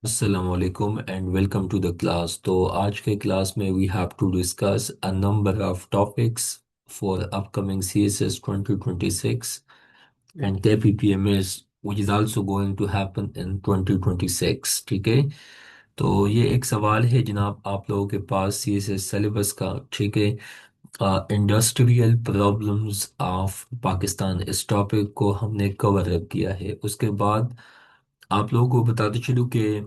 السلام علیکم and welcome to the class. تو آج کے کلاس میں we have to discuss a number of topics for upcoming CSS 2026 and KPPMS which is also going to happen in 2026. ٹھیک ہے. تو یہ ایک سوال ہے جناب آپ لوگوں کے پاس سی ایس ایس سلیبس کا. ٹھیک ہے. انڈسٹریل پرابلمز آف پاکستان اس ٹاپک کو ہم نے کور اپ کیا ہے. اس کے بعد آپ لوگوں کو بتاتے چلوں کہ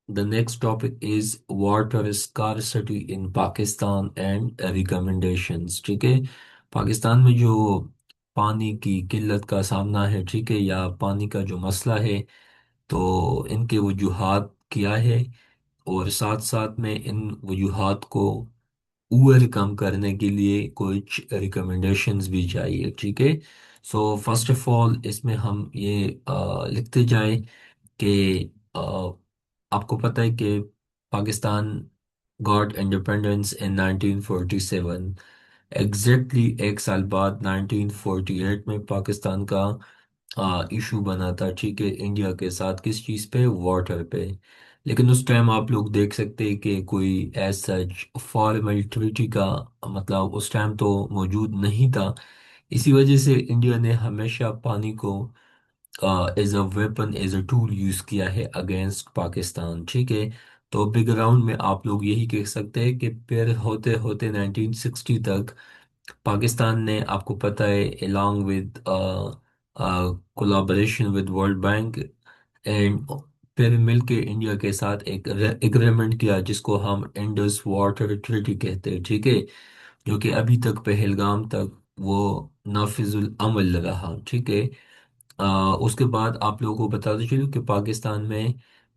the next topic is water scarcity in Pakistan and recommendations. ٹھیک ہے. پاکستان میں جو پانی کی قلت کا سامنا ہے، ٹھیک ہے، یا پانی کا جو مسئلہ ہے، تو ان کے وجوہات کیا ہے، اور ساتھ ساتھ میں ان وجوہات کو اوور کم کرنے کے لیے کچھ ریکمنڈیشنز بھی چاہیے. ٹھیک ہے. سو فرسٹ آف آل اس میں ہم یہ لکھتے جائیں کہ آ، آپ کو پتہ ہے کہ Pakistan got independence in 1947. Exactly ایک سال بعد 1948 میں پاکستان کا ایشو بنا تھا، ٹھیک ہے، انڈیا کے ساتھ. کس چیز پہ؟ واٹر پہ. لیکن اس ٹائم آپ لوگ دیکھ سکتے ہیں کہ کوئی ایز سچ فارمل ٹریٹی کا مطلب اس ٹائم تو موجود نہیں تھا. اسی وجہ سے انڈیا نے ہمیشہ پانی کو as a weapon, as a tool use کیا ہے اگینسٹ پاکستان. ٹھیک ہے. تو بیک گراؤنڈ میں آپ لوگ یہی کہہ سکتے ہیں کہ پھر ہوتے ہوتے 1960 تک پاکستان نے، آپ کو پتہ ہے، along with collaboration with world bank and پھر مل کے انڈیا کے ساتھ ایک ایگریمنٹ کیا جس کو ہم انڈس واٹر ٹریٹی کہتے ہیں. ٹھیک ہے. جو کہ ابھی تک پہلگام تک وہ نافذ العمل رہا. ٹھیک ہے. اس کے بعد آپ لوگوں کو بتاتے چلوں کہ پاکستان میں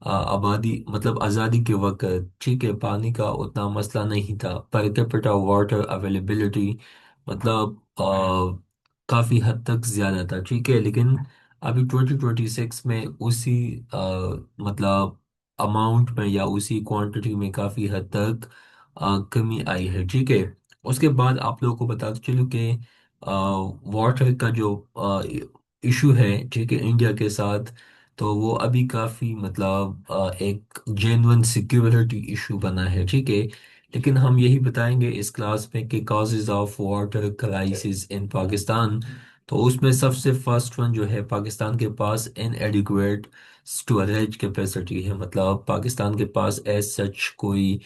آبادی مطلب آزادی کے وقت، ٹھیک ہے، پانی کا اتنا مسئلہ نہیں تھا. پر کیپٹا واٹر اویلیبلٹی مطلب کافی حد تک زیادہ تھا. ٹھیک ہے. لیکن ابھی 2026 میں اسی مطلب اماؤنٹ میں یا اسی کوانٹٹی میں کافی حد تک کمی آئی ہے. ٹھیک ہے. اس کے بعد آپ لوگوں کو بتاتے چلوں کہ واٹر کا جو ایشو ہے، ٹھیک ہے، انڈیا کے ساتھ، تو وہ ابھی کافی مطلب ایک جینون سیکیورٹی ایشو بنا ہے. ٹھیک ہے. لیکن ہم یہی بتائیں گے اس کلاس میں کہ کازز آف واٹر کرائسس ان پاکستان. تو اس میں سب سے فرسٹ ون جو ہے، پاکستان کے پاس ان ایڈیکویٹ اسٹوریج کیپیسٹی ہے. مطلب پاکستان کے پاس ایز سچ کوئی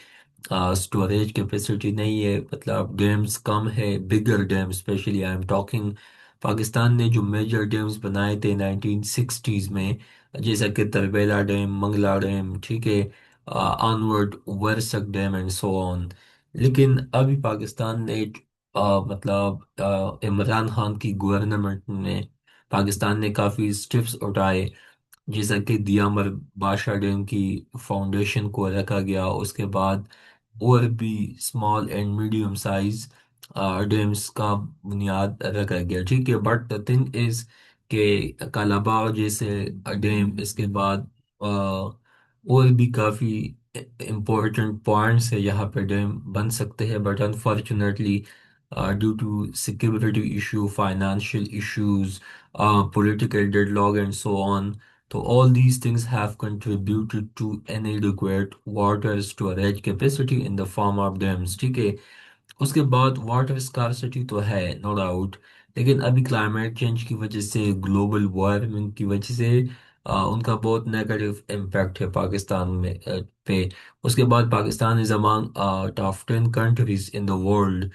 اسٹوریج کیپیسٹی نہیں ہے. مطلب ڈیمز کم ہے، bigger dam specially I am talking. Pakistan نے جو میجر ڈیمز بنائے تھے 1960s میں، جیسا کہ تربیلا ڈیم، منگلا ڈیم، ٹھیک ہے، onward Warsak dam and so on. لیکن ابھی پاکستان نے مطلب عمران خان کی گورنمنٹ نے، پاکستان نے کافی اسٹیپس اٹھائے، جیسا کہ دیامر بادشاہ ڈیم کی فاؤنڈیشن کو رکھا گیا. اس کے بعد اور بھی small and medium size dams کا بنیاد رکھا گیا. ٹھیک ہے. بٹ دا تھنگ از کہ کالاباغ جیسے ڈیم، اس کے بعد اور بھی کافی امپورٹنٹ پوائنٹس ہے یہاں پہ ڈیم بن سکتے ہیں. But unfortunately due to security issue, financial issues, political deadlock and so on. So all these things have contributed to inadequate water storage capacity in the form of dams. ٹھیک ہے. اس کے بعد واٹر اسکارسٹی تو ہے no doubt, لیکن ابھی climate change کی وجہ سے، گلوبل وارمنگ کی وجہ سے ان کا بہت نیگیٹو امپیکٹ ہے پاکستان میں پہ. اس کے بعد Pakistan is among top 10 countries in the world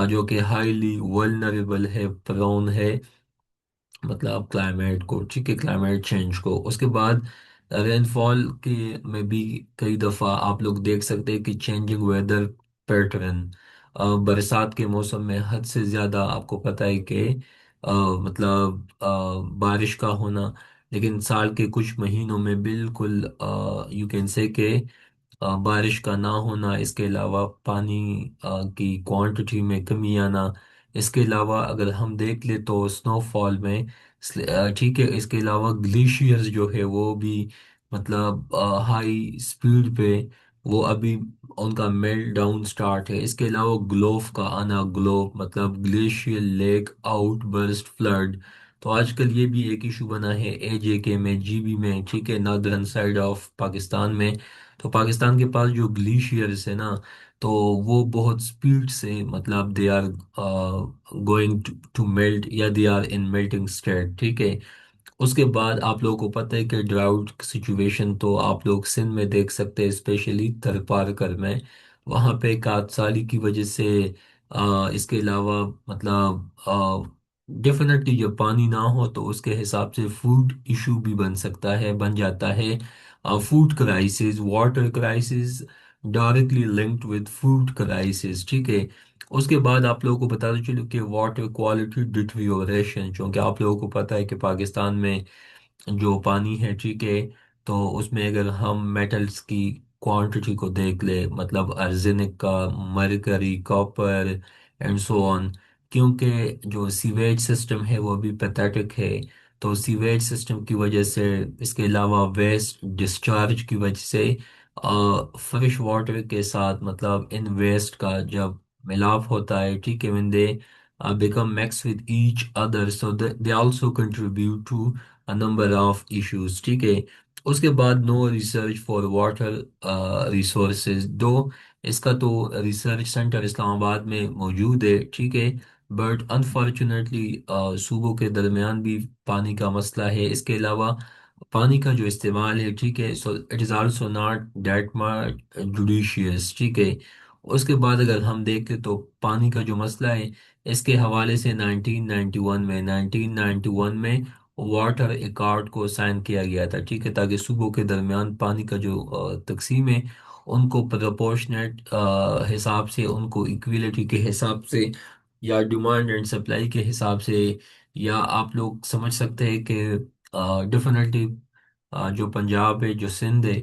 جو کہ ہائیلی ولنریبل ہے، پرون ہے مطلب کلائمیٹ کو، ٹھیک ہے، کلائمیٹ چینج کو. اس کے بعد رین فال کے میں بھی کئی دفعہ آپ لوگ دیکھ سکتے ہیں کہ چینجنگ ویدر پیٹرن، برسات کے موسم میں حد سے زیادہ آپ کو پتہ ہے کہ مطلب بارش کا ہونا، لیکن سال کے کچھ مہینوں میں بالکل یو کین سے کہ بارش کا نہ ہونا. اس کے علاوہ پانی کی کوانٹٹی میں کمی آنا. اس کے علاوہ اگر ہم دیکھ لیں تو سنو فال میں، ٹھیک ہے، اس کے علاوہ گلیشیئرز جو ہے وہ بھی مطلب ہائی سپیڈ پہ وہ ابھی ان کا میلٹ ڈاؤن سٹارٹ ہے. اس کے علاوہ گلوف کا آنا، گلوف مطلب گلیشیل لیک آؤٹ برسٹ فلڈ، تو آج کل یہ بھی ایک ایشو بنا ہے AJK میں، GB میں، ٹھیک ہے، ناردرن سائڈ آف پاکستان میں. تو پاکستان کے پاس جو گلیشیئرس ہے نا، تو وہ بہت سپیڈ سے مطلب they are going to melt, یا they are in melting state, ٹھیک ہے. اس کے بعد آپ لوگوں کو پتہ ہے کہ ڈراؤٹ سچویشن تو آپ لوگ سندھ میں دیکھ سکتے ہیں، اسپیشلی تھرپارکر میں. وہاں پہ کات سالی کی وجہ سے اس کے علاوہ مطلب ڈیفینیٹلی جب پانی نہ ہو تو اس کے حساب سے فوڈ ایشو بھی بن سکتا ہے، بن جاتا ہے. Food crisis, water crisis directly linked with food crisis, ٹھیک ہے. اس کے بعد آپ لوگوں کو بتاتے چلو کہ واٹر کوالٹی ڈیٹریوریشن، چونکہ آپ لوگوں کو پتہ ہے کہ پاکستان میں جو پانی ہے، ٹھیک ہے، تو اس میں اگر ہم میٹلز کی کوانٹٹی کو دیکھ لیں، مطلب ارزنک کا، مرکری، کاپر اینڈ سو آن، کیونکہ جو سیویج سسٹم ہے وہ بھی پیتھیٹک ہے. تو سیویج سسٹم کی وجہ سے، اس کے علاوہ ویسٹ ڈسچارج کی وجہ سے، فریش واٹر کے ساتھ مطلب ان ویسٹ کا جب ملاپ ہوتا ہے، ٹھیک ہے، when they become mixed with each other, so they also contribute to a number of issues، ٹھیک ہے. اس کے بعد نو ریسرچ فار واٹر ریسورسز دو، اس کا تو ریسرچ سینٹر اسلام آباد میں موجود ہے، ٹھیک ہے، بٹ انفارچونیٹلی صوبوں کے درمیان بھی پانی کا مسئلہ ہے. اس کے علاوہ پانی کا جو استعمال ہے، ٹھیک ہے، so it is also not that much judicious, ٹھیک ہے. اس کے بعد اگر ہم دیکھیں تو پانی کا جو مسئلہ ہے، اس کے حوالے سے 1991 میں واٹر ایکارڈ کو سائن کیا گیا تھا، ٹھیک ہے، تاکہ صوبوں کے درمیان پانی کا جو تقسیم ہے ان کو پروپورشنیٹ حساب سے، ان کو ایکویلٹی کے حساب سے، یا ڈیمانڈ اینڈ سپلائی کے حساب سے، یا آپ لوگ سمجھ سکتے ہیں کہ ڈیفینیٹلی جو پنجاب ہے، جو سندھ ہے،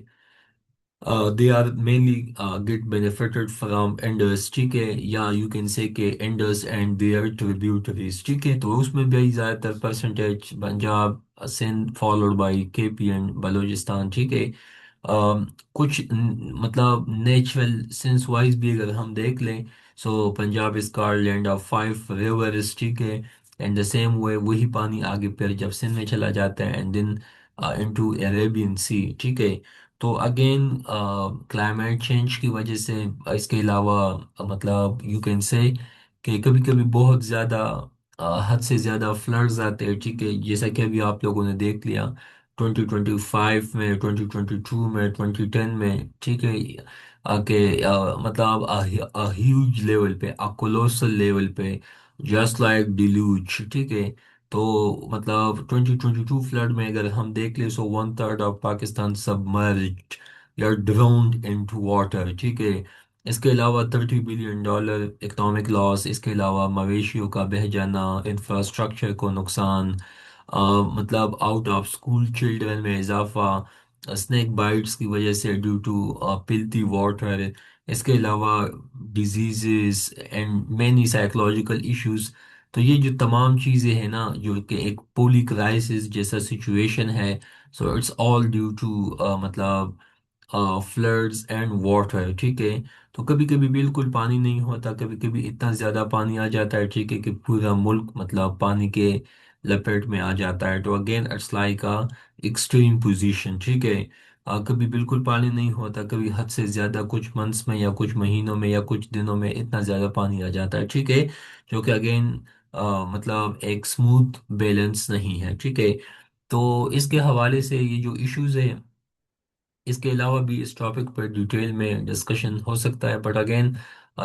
they are mainly get benefited from Indus، ٹھیک ہے، یا یو کین سے کہ Indus and their tributaries، ٹھیک ہے. تو اس میں بھی زیادہ تر percentage Punjab, Sindh followed by KP and Balochistan, ٹھیک ہے. کچھ مطلب نیچرل سینس وائز بھی اگر ہم دیکھ لیں، so Punjab is called land of 5 rivers, ٹھیک ہے. اینڈ دا سیم وے وہی پانی آگے پھر جب سندھ میں چلا جاتا ہے اینڈ دین انٹو عربین سی، ٹھیک ہے. تو اگین کلائمیٹ چینج کی وجہ سے، اس کے علاوہ مطلب یو کین سے کہ کبھی کبھی بہت زیادہ حد سے زیادہ فلڈز آتے ہیں، ٹھیک ہے، جیسا کہ ابھی آپ لوگوں نے دیکھ لیا 2025 میں، 2022 میں، 2010 میں، ٹھیک ہے. کہ مطلب ہیوج لیول پہ، کولوسل لیول پہ، جسٹ لائک ڈیلوج، ٹھیک ہے. تو مطلب 2022 فلڈ میں اگر ہم دیکھ لیں، سو 1/3 آف پاکستان سبمرجڈ یا ڈراؤنڈ انٹو واٹر، ٹھیک ہے. اس کے علاوہ $30 بلین اکنامک لاس، اس کے علاوہ مویشیوں کا بہہ جانا، انفراسٹرکچر کو نقصان، مطلب آؤٹ آف اسکول چلڈرن میں اضافہ، اسنیک بائٹس کی وجہ سے ڈیو ٹو پلتی واٹر، اس کے علاوہ diseases and many psychological issues. تو یہ جو تمام چیزیں ہیں نا، جو کہ ایک پولی کرائسس جیسا سچویشن ہے، so it's all due to مطلب فلڈز اینڈ واٹر، ٹھیک ہے. تو کبھی کبھی بالکل پانی نہیں ہوتا، کبھی کبھی اتنا زیادہ پانی آ جاتا ہے، ٹھیک ہے، کہ پورا ملک مطلب پانی کے لپیٹ میں آ جاتا ہے. تو again it's like extreme position, ٹھیک ہے. کبھی بالکل پانی نہیں ہوتا، کبھی حد سے زیادہ کچھ منتھس میں یا کچھ مہینوں میں یا کچھ دنوں میں اتنا زیادہ پانی آ جاتا ہے، ٹھیک ہے، جو کہ اگین مطلب ایک سموتھ بیلنس نہیں ہے، ٹھیک ہے. تو اس کے حوالے سے یہ جو ایشوز ہیں، اس کے علاوہ بھی اس ٹاپک پر ڈیٹیل میں ڈسکشن ہو سکتا ہے، بٹ اگین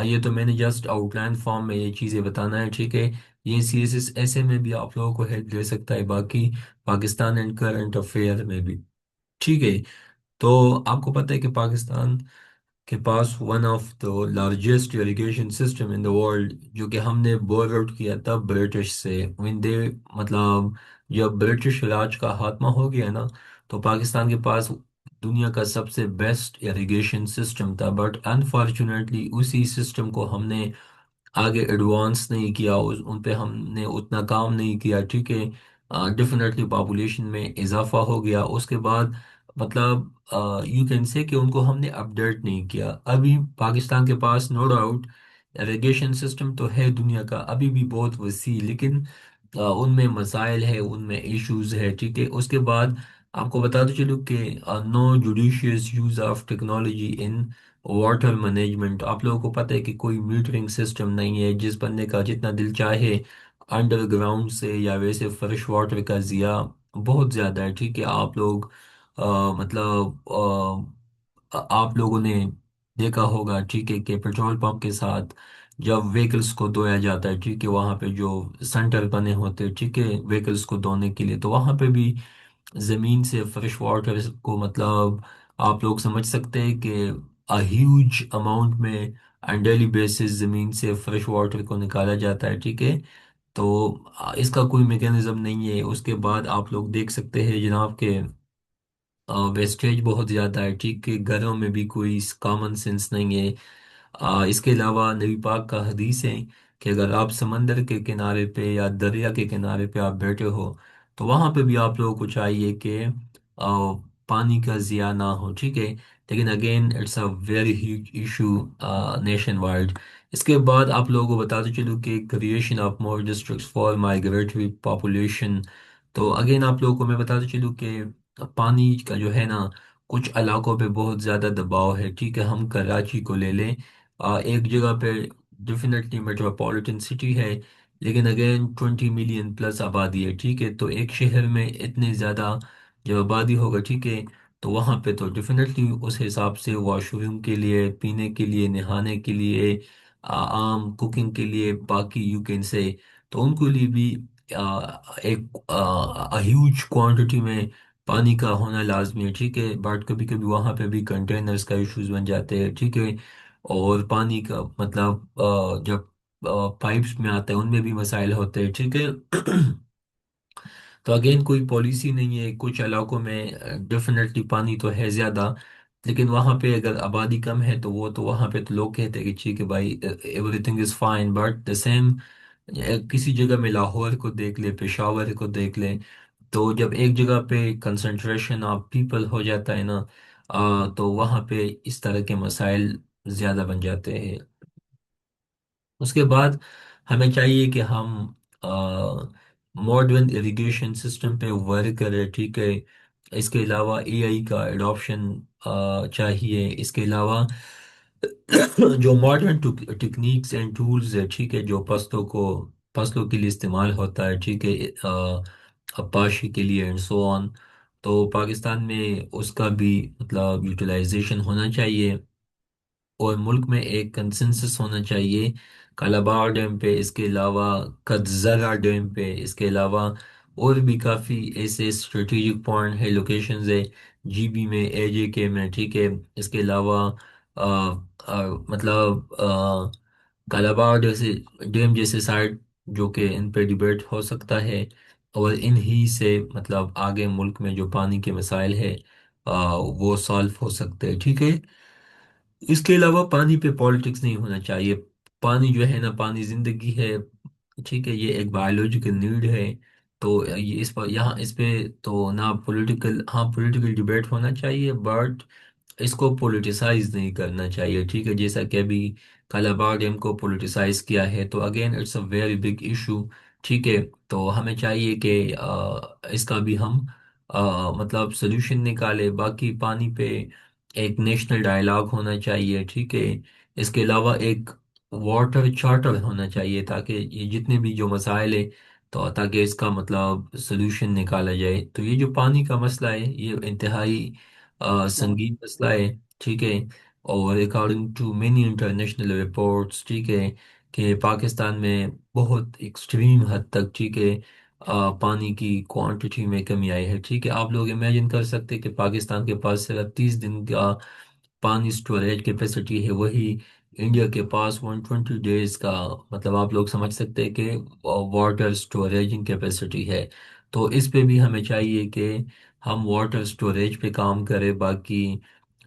یہ تو میں نے جسٹ آؤٹ لائن فارم میں یہ چیزیں بتانا ہے، ٹھیک ہے. یہ CSS ایسے میں بھی آپ لوگوں کو ہیلپ دے سکتا ہے، باقی پاکستان اینڈ کرنٹ افیئر میں بھی، ٹھیک ہے. تو آپ کو پتہ ہے کہ پاکستان کے پاس one of the largest irrigation system in the world, جو کہ ہم نے بور آؤٹ کیا تھا برٹش سے، when they مطلب جب برٹش راج کا خاتمہ ہو گیا نا، تو پاکستان کے پاس دنیا کا سب سے بیسٹ اریگیشن سسٹم تھا. بٹ انفارچونیٹلی اسی سسٹم کو ہم نے آگے ایڈوانس نہیں کیا، ان پہ ہم نے اتنا کام نہیں کیا، ٹھیک ہے. ڈیفینیٹلی پاپولیشن میں اضافہ ہو گیا، اس کے بعد مطلب یو کین سے کہ ان کو ہم نے اپڈیٹ نہیں کیا. ابھی پاکستان کے پاس نو ڈاؤٹ اریگیشن سسٹم تو ہے دنیا کا ابھی بھی بہت وسیع، لیکن ان میں مسائل ہے، ان میں ایشوز ہے، ٹھیک ہے۔ اس کے بعد آپ کو بتاتے چلوں کہ no judicious use of technology in water management. آپ لوگوں کو پتہ ہے کہ کوئی میٹرنگ سسٹم نہیں ہے، جس بندے کا جتنا دل چاہے انڈر گراؤنڈ سے یا ویسے فریش واٹر کا ضیاع بہت زیادہ ہے، ٹھیک ہے۔ آپ لوگ مطلب آپ لوگوں نے دیکھا ہوگا، ٹھیک ہے، کہ پیٹرول پمپ کے ساتھ جب ویکلز کو دھویا جاتا ہے، ٹھیک ہے، وہاں پہ جو سینٹر بنے ہوتے ہیں، ٹھیک ہے، ویکلز کو دھونے کے لیے، تو وہاں پہ بھی زمین سے فریش واٹر کو مطلب آپ لوگ سمجھ سکتے ہیں کہ ہیوج اماؤنٹ میں ڈیلی بیسس زمین سے فریش واٹر کو نکالا جاتا ہے، ٹھیک ہے۔ تو اس کا کوئی میکینزم نہیں ہے۔ اس کے بعد آپ لوگ دیکھ سکتے ہیں جناب کہ ویسٹیج بہت زیادہ ہے، ٹھیک ہے، گھروں میں بھی کوئی کامن سینس نہیں ہے۔ اس کے علاوہ نبی پاک کا حدیث ہے کہ اگر آپ سمندر کے کنارے پہ یا دریا کے کنارے پہ آپ بیٹھے ہو تو وہاں پہ بھی آپ لوگوں کو چاہیے کہ آ، پانی کا ضیاع نہ ہو، ٹھیک ہے۔ لیکن again it's a very huge issue nationwide. اس کے بعد آپ لوگوں کو بتاتے چلوں کہ creation of more districts for migratory population. تو اگین آپ لوگوں کو میں بتاتے چلوں کہ پانی کا جو ہے نا کچھ علاقوں پہ بہت زیادہ دباؤ ہے، ٹھیک ہے۔ ہم کراچی کو لے لیں، ایک جگہ پہ ڈیفینیٹلی میٹروپولیٹن سٹی ہے، لیکن اگین 20 ملین پلس آبادی ہے، ٹھیک ہے۔ تو ایک شہر میں اتنے زیادہ جب آبادی ہوگا، ٹھیک ہے، تو وہاں پہ تو ڈیفینیٹلی اس حساب سے واش روم کے لیے، پینے کے لیے، نہانے کے لیے، عام کوکنگ کے لیے، باقی یو کین سے، تو ان کے لیے بھی ایک ہیوج کوانٹٹی میں پانی کا ہونا لازمی ہے، ٹھیک ہے۔ بٹ کبھی کبھی وہاں پہ بھی کنٹینرز کا ایشوز بن جاتے ہیں، ٹھیک ہے۔ اور پانی کا مطلب جب پائپس میں آتا ہے ان میں بھی مسائل ہوتے ہیں، ٹھیک ہے۔ تو اگین کوئی پالیسی نہیں ہے، کچھ علاقوں میں ڈیفینیٹلی پانی تو ہے زیادہ، لیکن وہاں پہ اگر آبادی کم ہے تو وہ تو وہاں پہ تو لوگ کہتے ہیں کہ ٹھیک ہے بھائی، everything is fine, but the same کسی جگہ میں لاہور کو دیکھ لیں، پشاور کو دیکھ لیں، تو جب ایک جگہ پہ کنسنٹریشن آف پیپل ہو جاتا ہے نا، تو وہاں پہ اس طرح کے مسائل زیادہ بن جاتے ہیں۔ اس کے بعد ہمیں چاہیے کہ ہم ماڈرن اریگیشن سسٹم پہ ورک کریں، ٹھیک ہے۔ اس کے علاوہ اے آئی کا ایڈاپشن چاہیے۔ اس کے علاوہ جو ماڈرن ٹیکنیکس اینڈ ٹولز ہے، ٹھیک ہے، جو فصلوں کے لیے استعمال ہوتا ہے، ٹھیک ہے، پاشی کے لیے اینڈ سو آن، تو پاکستان میں اس کا بھی مطلب یوٹیلائزیشن ہونا چاہیے، اور ملک میں ایک کنسنسس ہونا چاہیے کالاباغ ڈیم پہ، اس کے علاوہ کدزرہ ڈیم پہ، اس کے علاوہ اور بھی کافی ایسے اسٹریٹجک پوائنٹ ہے، لوکیشنز ہے، جی بی میں، اے جے کے میں، ٹھیک ہے۔ اس کے علاوہ آ، مطلب کالاباغ جیسے ڈیم جیسے سائٹ جو کہ ان پہ ڈیبیٹ ہو سکتا ہے، اور ان ہی سے مطلب آگے ملک میں جو پانی کے مسائل ہے وہ سالو ہو سکتے ہیں، ٹھیک ہے۔ اس کے علاوہ پانی پہ پالیٹکس نہیں ہونا چاہیے۔ پانی جو ہے نا، پانی زندگی ہے، ٹھیک ہے، یہ ایک بایولوجیکل نیڈ ہے۔ تو یہ اس پر یہاں اس پہ تو نہ پولیٹیکل، ہاں پولیٹیکل ڈیبیٹ ہونا چاہیے، بٹ اس کو پولیٹیسائز نہیں کرنا چاہیے، ٹھیک ہے۔ جیسا کہ ابھی کالاباغ ڈیم کو پولیٹیسائز کیا ہے، تو again it's a very big issue, ٹھیک ہے۔ تو ہمیں چاہیے کہ اس کا بھی ہم مطلب سولوشن نکالے۔ باقی پانی پہ ایک نیشنل ڈائلاگ ہونا چاہیے، ٹھیک ہے۔ اس کے علاوہ ایک واٹر چارٹر ہونا چاہیے تاکہ یہ جتنے بھی جو مسائل ہے تو تاکہ اس کا مطلب سلوشن نکالا جائے۔ تو یہ جو پانی کا مسئلہ ہے یہ انتہائی سنگین مسئلہ ہے، ٹھیک ہے۔ اور according to many international reports, ٹھیک ہے، کہ پاکستان میں بہت ایکسٹریم حد تک، ٹھیک ہے، پانی کی کوانٹٹی میں کمی آئی ہے، ٹھیک ہے۔ آپ لوگ امیجن کر سکتے کہ پاکستان کے پاس صرف 30 دن کا پانی سٹوریج کیپیسٹی ہے، وہی انڈیا کے پاس 120 ڈیز کا، مطلب آپ لوگ سمجھ سکتے ہیں کہ واٹر سٹوریجنگ کیپیسٹی ہے۔ تو اس پہ بھی ہمیں چاہیے کہ ہم واٹر سٹوریج پہ کام کریں۔ باقی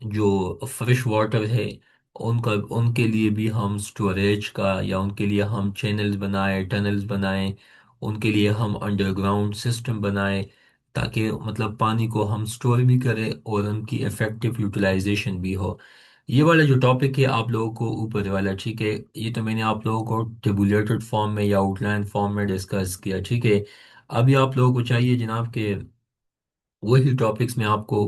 جو فریش واٹر ہے ان کے لیے بھی ہم سٹوریج کا، یا ان کے لیے ہم چینلز بنائیں، ٹنلز بنائیں، ان کے لیے ہم انڈر گراؤنڈ سسٹم بنائیں، تاکہ مطلب پانی کو ہم سٹور بھی کریں اور ان کی افیکٹو یوٹیلائزیشن بھی ہو۔ یہ والا جو ٹاپک ہے آپ لوگوں کو اوپر والا، ٹھیک ہے، یہ تو میں نے آپ لوگوں کو ٹیبولیٹڈ فارم میں یا آؤٹ لائن فارم میں ڈسکس کیا، ٹھیک ہے۔ ابھی آپ لوگوں کو چاہیے جناب کہ وہی ٹاپکس میں آپ کو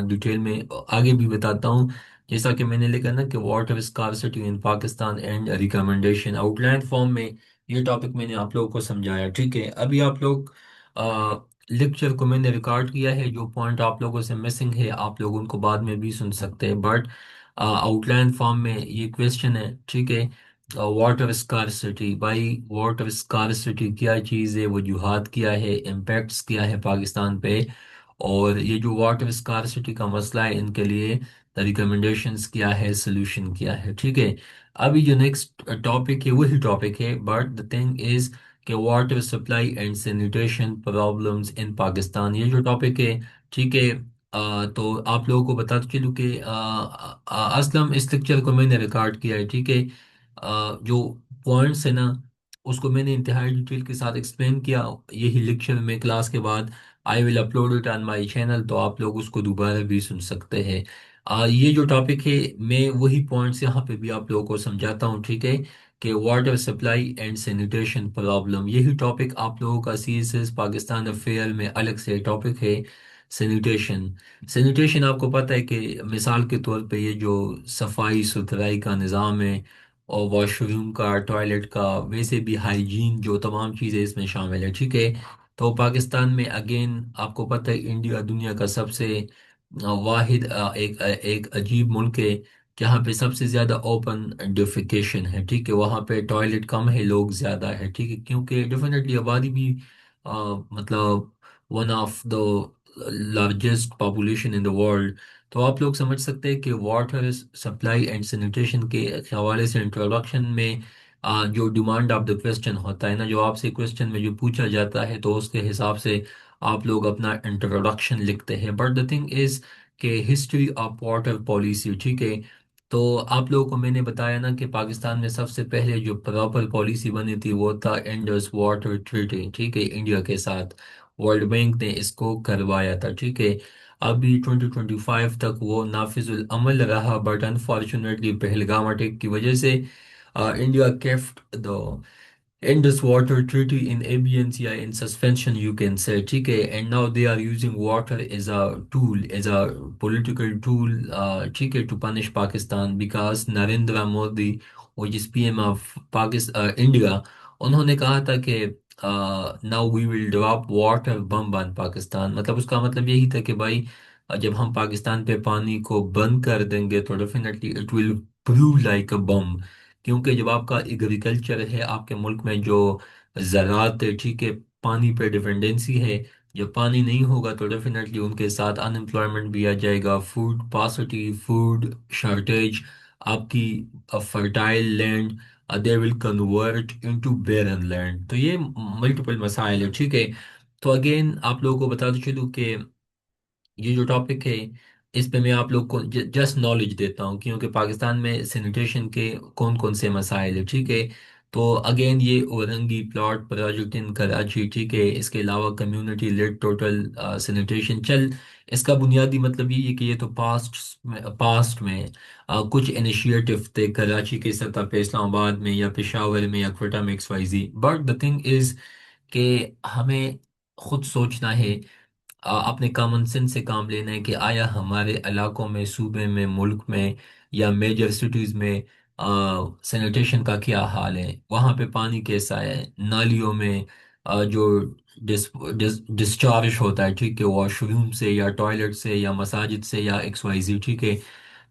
ڈیٹیل میں آگے بھی بتاتا ہوں، جیسا کہ میں نے لکھا نا کہ water scarcity in Pakistan and recommendation out line form میں، یہ ٹاپک میں نے آپ لوگوں کو سمجھایا، ٹھیک ہے۔ ابھی آپ لوگ لیکچر کو میں نے ریکارڈ کیا ہے، جو پوائنٹ آپ لوگوں سے مسنگ ہے آپ لوگ ان کو بعد میں بھی سن سکتے ہیں، بٹ آؤٹ لائن فارم میں یہ کویشچن ہے، ٹھیک ہے۔ واٹر اسکارسٹی، بھائی واٹر اسکارسٹی کیا چیز ہے، وجوہات کیا ہے، امپیکٹس کیا ہے پاکستان پہ، اور یہ جو واٹر اسکارسٹی کا مسئلہ ہے ان کے لیے ریکمنڈیشنز کیا ہے، سولوشن کیا ہے، ٹھیک ہے۔ ابھی جو نیکسٹ ٹاپک ہے وہی ٹاپک ہے، بٹ دا تھنگ از کہ water supply and sanitation problems in Pakistan, یہ جو ٹاپک ہے، ٹھیک ہے۔ تو آپ لوگوں کو بتاتا چلوں کہ اسلم اس لیکچر کو میں نے ریکارڈ کیا ہے، ٹھیک ہے۔ جو پوائنٹس ہے نا اس کو میں نے انتہائی ڈیٹیل کے ساتھ ایکسپلین کیا، یہی لیکچر میں کلاس کے بعد I will upload it on my channel, تو آپ لوگ اس کو دوبارہ بھی سن سکتے ہیں۔ یہ جو ٹاپک ہے میں وہی پوائنٹس یہاں پہ بھی آپ لوگوں کو سمجھاتا ہوں، ٹھیک ہے، کہ water supply and sanitation problem, یہی ٹاپک آپ لوگوں کا C S S Pakistan affair میں الگ سے ٹاپک ہے، سینیٹیشن۔ سینیٹیشن آپ کو پتہ ہے کہ مثال کے طور پہ یہ جو صفائی ستھرائی کا نظام ہے، اور واش روم کا، ٹوائلٹ کا، ویسے بھی ہائیجین، جو تمام چیزیں اس میں شامل ہے، ٹھیک ہے۔ تو پاکستان میں اگین آپ کو پتہ ہے انڈیا دنیا کا سب سے واحد ایک عجیب ملک ہے جہاں پہ سب سے زیادہ اوپن ڈیفیکیشن ہے، ٹھیک ہے، وہاں پہ ٹوائلٹ کم ہے، لوگ زیادہ ہے، ٹھیک ہے، کیونکہ ڈیفینیٹلی آبادی بھی مطلب one of the largest population in the world. تو آپ لوگ سمجھ سکتے ہیں کہ واٹر سپلائی اینڈ سینیٹیشن کے حوالے سے انٹروڈکشن میں جو ڈیمانڈ آف دا کوشچن ہوتا ہے نا، جو آپ سے کوشچن میں جو پوچھا جاتا ہے تو اس کے حساب سے آپ لوگ اپنا انٹروڈکشن لکھتے ہیں، بٹ دا تھنگ از کہ ہسٹری آف واٹر پالیسی، ٹھیک ہے۔ تو آپ لوگوں کو میں نے بتایا نا کہ پاکستان میں سب سے پہلے جو پراپر پالیسی بنی تھی وہ تھا انڈس واٹر ٹریٹی، ٹھیک ہے، انڈیا کے ساتھ ورلڈ بینک نے اس کو کروایا تھا، ٹھیک ہے۔ ابھی 2025 تک وہ نافذ العمل رہا، بٹ انفارچونیٹلی پہلگام اٹیک کی وجہ سے India kept the Indus Water Treaty in abeyance یا in suspension you can say، ٹھیک ہے، and now they are using water as a tool, as a political tool، ٹھیک ہے، to punish Pakistan because Narendra Modi وہ جس P M of Pakistan India, انہوں نے کہا تھا کہ now we will drop water bomb on Pakistan, مطلب اس کا مطلب یہی تھا کہ بھائی جب ہم پاکستان پہ پانی کو بند کر دیں گے تو definitely it will prove like a bomb، کیونکہ جب آپ کا ایگریکلچر ہے، آپ کے ملک میں جو زراعت ہے، ٹھیک ہے، پانی پہ ڈیپینڈنسی ہے، جب پانی نہیں ہوگا تو ڈیفینیٹلی ان کے ساتھ ان امپلائمنٹ بھی آ جائے گا، فوڈ پاسٹی، فوڈ شارٹیج، آپ کی fertile land they will convert into barren land, تو یہ ملٹیپل مسائل ہے، ٹھیک ہے۔ تو اگین آپ لوگوں کو بتا دوں چلوں کہ یہ جو ٹاپک ہے اس پہ میں آپ لوگ کو جسٹ نالج دیتا ہوں، کیونکہ پاکستان میں سینیٹیشن کے کون کون سے مسائل ہیں، ٹھیک ہے۔ تو اگین یہ اورنگی پلاٹ پروجیکٹ ان کراچی، ٹھیک ہے، اس کے علاوہ کمیونٹی لیڈ ٹوٹل سینیٹیشن چل، اس کا بنیادی مطلب یہ ہے کہ یہ تو پاسٹ میں کچھ انیشیٹو تھے کراچی کی سطح پہ، اسلام آباد میں یا پشاور میں یا کوئٹہ میں X Y Z, but the thing is کہ ہمیں خود سوچنا ہے، اپنے کامن سینس سے کام لینا ہے کہ آیا ہمارے علاقوں میں، صوبے میں، ملک میں یا میجر سٹیز میں سینیٹیشن کا کیا حال ہے، وہاں پہ پانی کیسا ہے، نالیوں میں جو ڈسچارج ہوتا ہے، ٹھیک ہے، واش روم سے یا ٹوائلٹ سے یا مساجد سے یا ایکس وائی زی، ٹھیک ہے،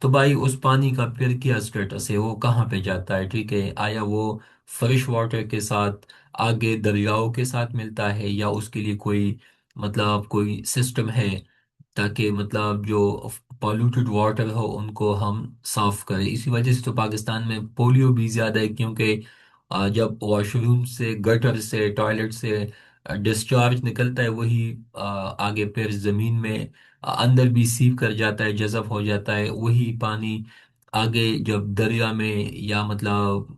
تو بھائی اس پانی کا پھر کیا اسٹیٹس ہے، وہ کہاں پہ جاتا ہے، ٹھیک ہے، آیا وہ فریش واٹر کے ساتھ آگے دریاؤں کے ساتھ ملتا ہے یا اس کے لیے کوئی مطلب کوئی سسٹم ہے تاکہ مطلب جو پالوٹڈ واٹر ہو ان کو ہم صاف کریں۔ اسی وجہ سے تو پاکستان میں پولیو بھی زیادہ ہے، کیونکہ جب واش روم سے، گٹر سے، ٹوائلٹ سے ڈسچارج نکلتا ہے وہی آگے پھر زمین میں اندر بھی سیپ کر جاتا ہے، جذب ہو جاتا ہے، وہی پانی آگے جب دریا میں یا مطلب